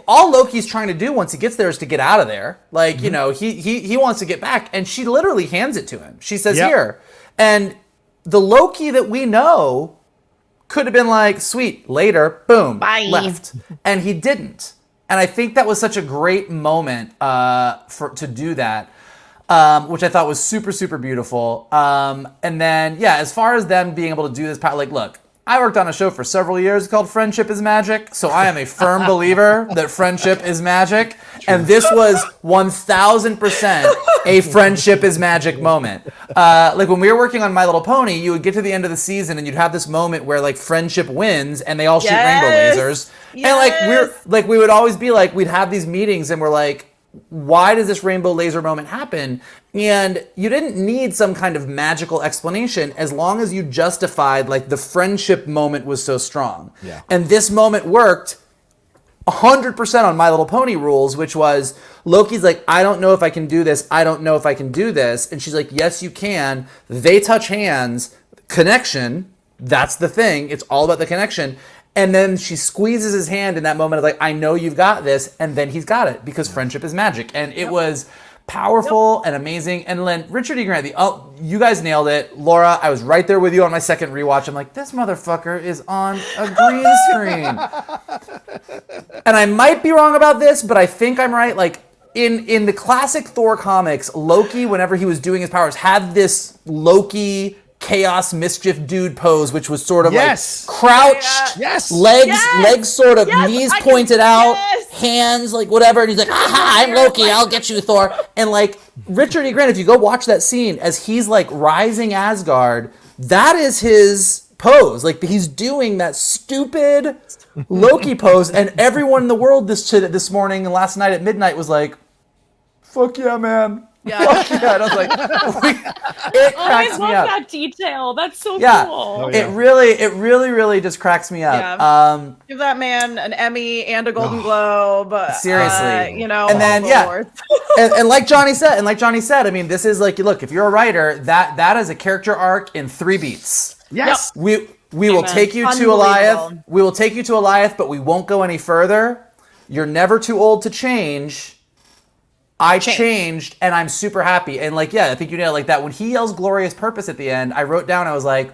All Loki's trying to do once he gets there is to get out of there. Like, he wants to get back, and she literally hands it to him. She says, here. And the Loki that we know could have been like, sweet, later, boom, bye, left. And he didn't. And I think that was such a great moment to do that, which I thought was super, super beautiful. And then, as far as them being able to do this, like, look, I worked on a show for several years called Friendship is Magic, so I am a firm believer that friendship is magic, and this was 1000% a friendship is magic moment. Like when we were working on My Little Pony, you would get to the end of the season and you'd have this moment where like friendship wins and they all shoot rainbow lasers, and we would always be like, we'd have these meetings and we're like, why does this rainbow laser moment happen? And you didn't need some kind of magical explanation as long as you justified like the friendship moment was so strong. Yeah. And this moment worked 100% on My Little Pony rules, which was Loki's like, I don't know if I can do this. I don't know if I can do this. And she's like, yes, you can. They touch hands. Connection. That's the thing. It's all about the connection. And then she squeezes his hand in that moment of like, I know you've got this. And then he's got it because friendship is magic. And it was powerful and amazing. And then Richard E. Grant, you guys nailed it. Laura, I was right there with you on my second rewatch. I'm like, this motherfucker is on a green screen. And I might be wrong about this, but I think I'm right. Like in the classic Thor comics, Loki, whenever he was doing his powers, had this Loki chaos mischief dude pose, which was sort of like crouched, legs sort of, knees pointed out, hands like whatever, and he's like, aha, I'm Loki, I'll get you, Thor. And like Richard E. Grant, if you go watch that scene as he's like rising Asgard, that is his pose. Like he's doing that stupid Loki pose, and everyone in the world this morning and last night at midnight was like, fuck yeah, man. Yeah. I was like, it cracks me up. I love that detail. That's so cool. Oh, yeah. It really just cracks me up. Yeah. Give that man an Emmy and a Golden Globe. Seriously. And then and like Johnny said, I mean, this is like, look, if you're a writer, that is a character arc in 3 beats. Yes. We will take you to Alioth. We will take you to Alioth, but we won't go any further. You're never too old to change. I changed, and I'm super happy. And like, I think you nailed it like that. When he yells glorious purpose at the end, I wrote down, I was like,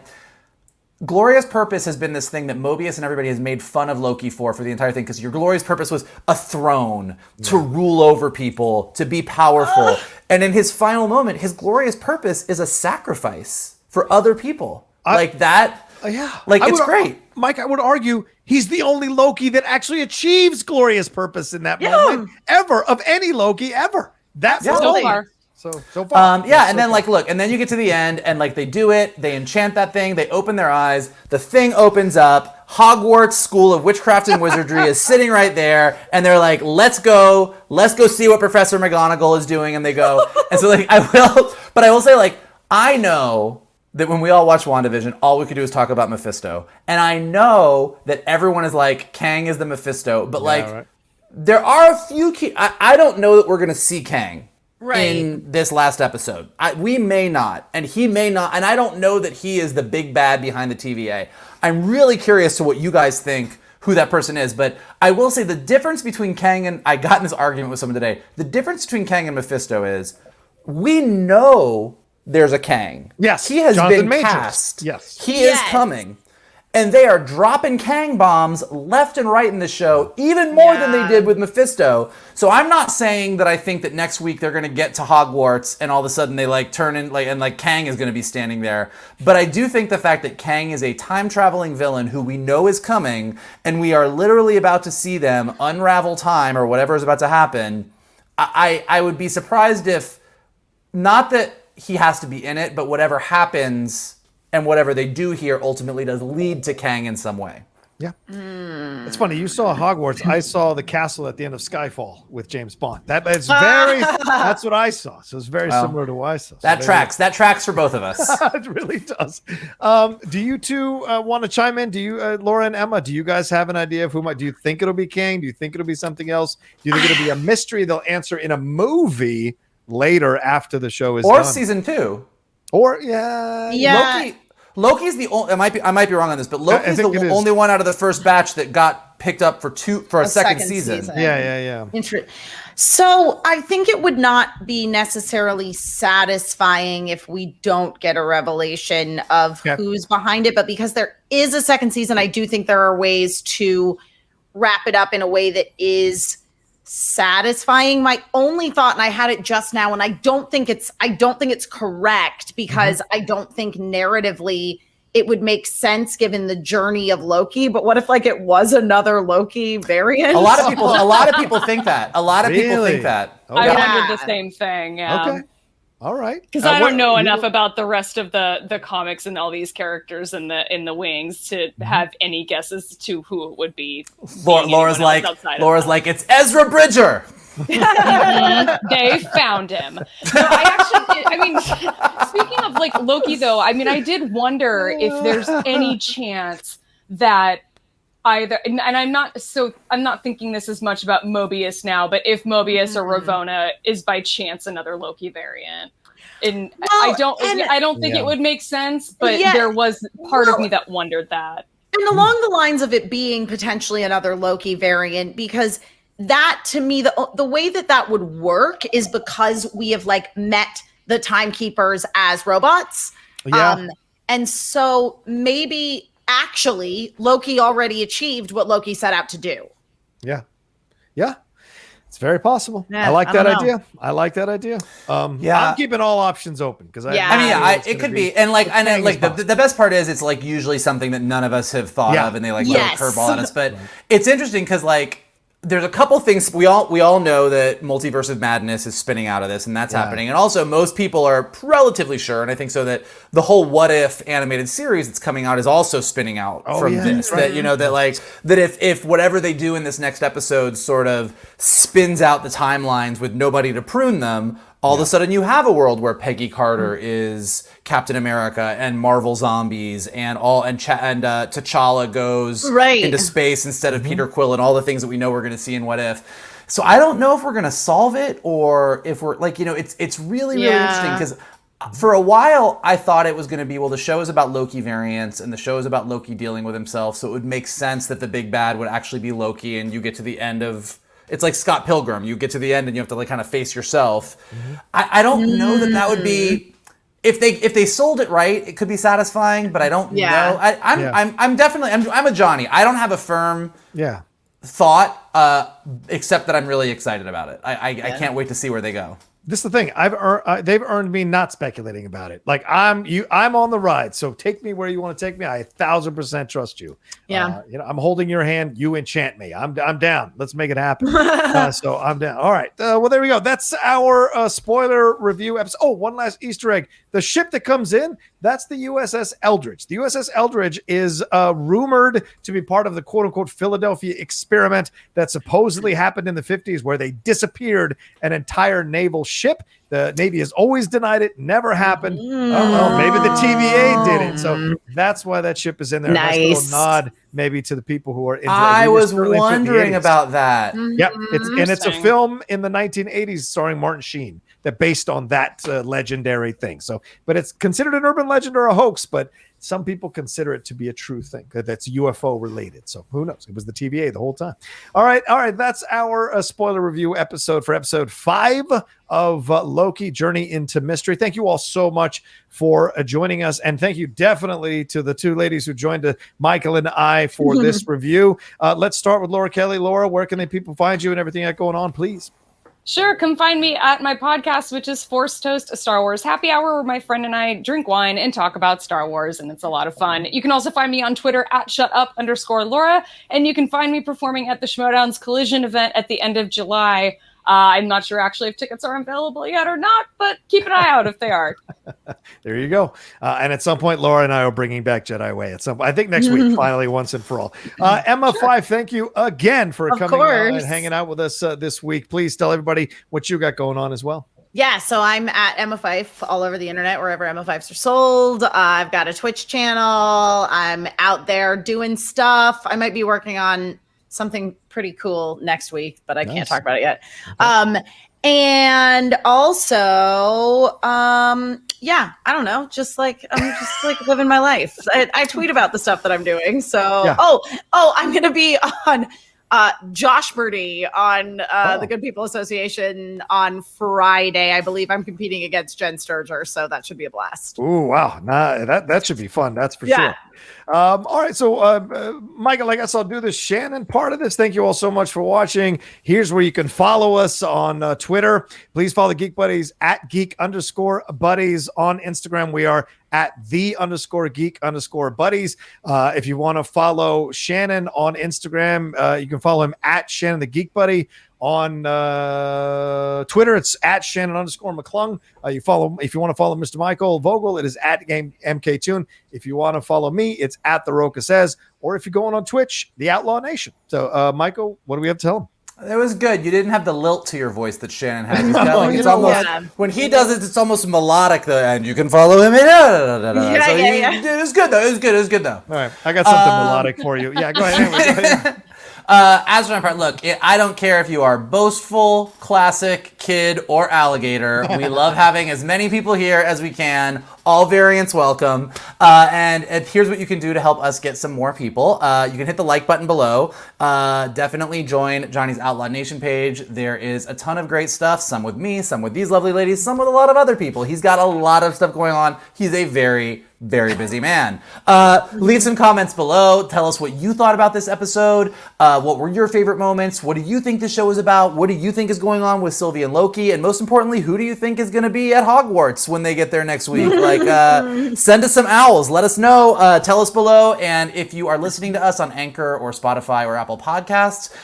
glorious purpose has been this thing that Mobius and everybody has made fun of Loki for the entire thing, because your glorious purpose was a throne, to rule over people, to be powerful. And in his final moment, his glorious purpose is a sacrifice for other people. Like that. It's great. Mike, I would argue he's the only Loki that actually achieves glorious purpose in that moment ever, of any Loki ever. That's so far. So far. And then like, look, and then you get to the end and like they do it, they enchant that thing, they open their eyes, the thing opens up, Hogwarts School of Witchcraft and Wizardry is sitting right there, and they're like, let's go see what Professor McGonagall is doing, and they go. And so like, I will say like, I know that when we all watch WandaVision, all we could do is talk about Mephisto. And I know that everyone is like, Kang is the Mephisto, but there are a few key... I don't know that we're going to see Kang in this last episode. We may not, and he may not, and I don't know that he is the big bad behind the TVA. I'm really curious to what you guys think who that person is, but I will say the difference between Kang and... I got in this argument with someone today. The difference between Kang and Mephisto is, we know there's a Kang. Yes. He has Jonathan been Majors. cast. Yes. He is coming. And they are dropping Kang bombs left and right in the show, even more than they did with Mephisto. So I'm not saying that I think that next week they're going to get to Hogwarts and all of a sudden they like turn in and like Kang is going to be standing there. But I do think the fact that Kang is a time-traveling villain who we know is coming, and we are literally about to see them unravel time or whatever is about to happen, I would be surprised if, not that he has to be in it, but whatever happens and whatever they do here ultimately does lead to Kang in some way. Yeah. It's funny. You saw Hogwarts. I saw the castle at the end of Skyfall with James Bond. That's what I saw. So it's very similar to what I saw. That tracks. That tracks for both of us. It really does. Do you two want to chime in? Do you, Laura and Emma, do you guys have an idea of do you think it'll be Kang? Do you think it'll be something else? Do you think it'll be a mystery they'll answer in a movie later after the show is or done? Season 2? Or, Loki's the only. I might be wrong on this, but Loki's the only one out of the first batch that got picked up for a second season. Yeah. So I think it would not be necessarily satisfying if we don't get a revelation of who's behind it, but because there is a second season, I do think there are ways to wrap it up in a way that is satisfying. My only thought, and I had it just now, and I don't think it's correct because I don't think narratively it would make sense given the journey of Loki. But what if it was another Loki variant? A lot of people think that. People think that. Okay. I wondered the same thing. Yeah. Okay. All right. Because I don't know enough about the rest of the comics and all these characters in the wings to have any guesses to who it would be. Laura's like, it's Ezra Bridger. They found him. No, speaking of Loki though, I did wonder if there's any chance that either, and I'm not thinking this as much about Mobius now, but if Mobius or Ravona is by chance another Loki variant. And I don't think it would make sense, but there was part of me that wondered that. And along the lines of it being potentially another Loki variant, because that to me, the way that would work is because we have met the timekeepers as robots. Yeah. And so maybe actually Loki already achieved what Loki set out to do. Yeah. It's very possible. Yeah, I like that idea. I'm keeping all options open because it could be. And the best part is it's usually something that none of us have thought of, and they throw a curveball at us. But it's interesting because there's a couple things we all know that Multiverse of Madness is spinning out of this, and that's happening. And also, most people are relatively sure, and I think so, that the whole What If animated series that's coming out is also spinning out from this. Right. That if whatever they do in this next episode sort of spins out the timelines with nobody to prune them, all of a sudden you have a world where Peggy Carter is Captain America and Marvel Zombies and T'Challa goes into space instead of Peter Quill and all the things that we know we're going to see in What If. So I don't know if we're going to solve it or if we're it's really interesting because for a while I thought it was going to be, the show is about Loki variants and the show is about Loki dealing with himself. So it would make sense that the big bad would actually be Loki, and you get to the end of, it's like Scott Pilgrim. You get to the end and you have to kind of face yourself. I don't know that would be, if they sold it right, it could be satisfying, but I don't know. I'm definitely a Johnny. I don't have a firm thought, except that I'm really excited about it. I can't wait to see where they go. This is the thing. They've earned me not speculating about it. I'm on the ride. So take me where you want to take me. I 1,000% trust you. Yeah. I'm holding your hand. You enchant me. I'm down. Let's make it happen. So I'm down. All right. Well, there we go. That's our spoiler review episode. Oh, one last Easter egg. The ship that comes in, that's the USS Eldridge. The USS Eldridge is rumored to be part of the quote-unquote Philadelphia experiment that supposedly happened in the 50s, where they disappeared an entire naval ship. The Navy has always denied it. Never happened. Well, maybe the TVA did it. So that's why that ship is in there. Nice. Nice little nod maybe to the people who are into I was wondering about that. Yep. It's a film in the 1980s starring Martin Sheen that based on that legendary thing. So, but it's considered an urban legend or a hoax, but some people consider it to be a true thing that's UFO related. So who knows? It was the TVA the whole time. All right. That's our spoiler review episode for episode 5 of Loki Journey into Mystery. Thank you all so much for joining us. And thank you definitely to the two ladies who joined Michael and I for this review. Let's start with Laura Kelly. Laura, where can the people find you and everything that's going on, please? Sure, come find me at my podcast, which is Force Toast, a Star Wars happy hour, where my friend and I drink wine and talk about Star Wars, and it's a lot of fun. You can also find me on Twitter at @shutup_Laura, and you can find me performing at the Schmoedown's Collision event at the end of July. I'm not sure actually if tickets are available yet or not, but keep an eye out if they are. There you go. And at some point, Laura and I are bringing back Jedi Way. I think next week, finally, once and for all. Emma, Fyffe, thank you again for coming and hanging out with us this week. Please tell everybody what you got going on as well. Yeah, so I'm at Emma Fyffe all over the internet, wherever Emma Fyffes are sold. I've got a Twitch channel. I'm out there doing stuff. I might be working on something pretty cool next week, but I can't talk about it yet. Okay. And also, yeah, I don't know, I'm just like living my life. I tweet about the stuff that I'm doing. So, I'm going to be on Josh Birdie on the Good People Association on Friday. I believe I'm competing against Jen Sturger, so that should be a blast. Oh, wow. That should be fun. That's for sure. All right. So, Michael, I guess I'll do the Shannon part of this. Thank you all so much for watching. Here's where you can follow us on Twitter. Please follow the Geek Buddies at Geek_Buddies. On Instagram, we are at _Geek_Buddies. If you want to follow Shannon on Instagram, you can follow him at Shannon the Geek Buddy. On Twitter, it's at Shannon_McClung. If you want to follow Mr. Michael Vogel, it is at Game MKTune. If you want to follow me, it's at The Rocha Says. Or if you're going on Twitch, The Outlaw Nation. So, Michael, what do we have to tell him? It was good. You didn't have the lilt to your voice that Shannon has. It's almost when he does it, it's almost melodic. And you can follow him. It was good though. It was good though. All right, I got something melodic for you. Yeah, go ahead. Anyway, go ahead. As for my part, look, I don't care if you are boastful, classic, kid, or alligator. We love having as many people here as we can. All variants welcome. And here's what you can do to help us get some more people. You can hit the like button below. Definitely join Johnny's Outlaw Nation page. There is a ton of great stuff. Some with me, some with these lovely ladies, some with a lot of other people. He's got a lot of stuff going on. He's a very busy man. Leave some comments below. Tell us what you thought about this episode. What were your favorite moments? What do you think the show is about? What do you think is going on with Sylvie and Loki? And most importantly, who do you think is going to be at Hogwarts when they get there next week? Send us some owls. Let us know. Tell us below. And if you are listening to us on Anchor or Spotify or Apple Podcasts,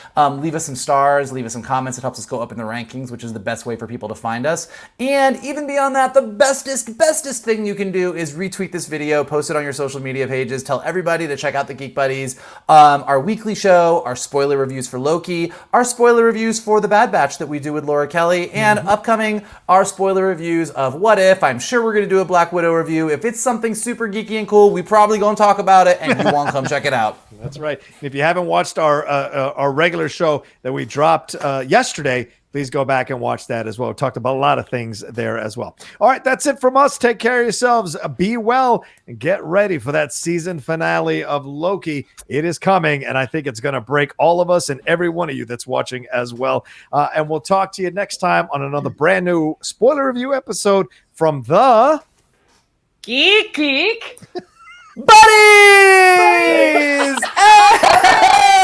leave us some stars. Leave us some comments. It helps us go up in the rankings, which is the best way for people to find us. And even beyond that, the bestest thing you can do is retweet this video, post it on your social media pages, tell everybody to check out the Geek Buddies, our weekly show, our spoiler reviews for Loki, our spoiler reviews for The Bad Batch that we do with Laura Kelly, and upcoming our spoiler reviews of What If. I'm sure we're going to do a Black Widow review. If it's something super geeky and cool, we probably going to talk about it, and you won't come check it out. That's right. If you haven't watched our regular show that we dropped yesterday, please go back and watch that as well. We talked about a lot of things there as well. All right, that's it from us. Take care of yourselves. Be well and get ready for that season finale of Loki. It is coming, and I think it's going to break all of us and every one of you that's watching as well. And we'll talk to you next time on another brand new spoiler review episode from the Geek Buddies! Hey!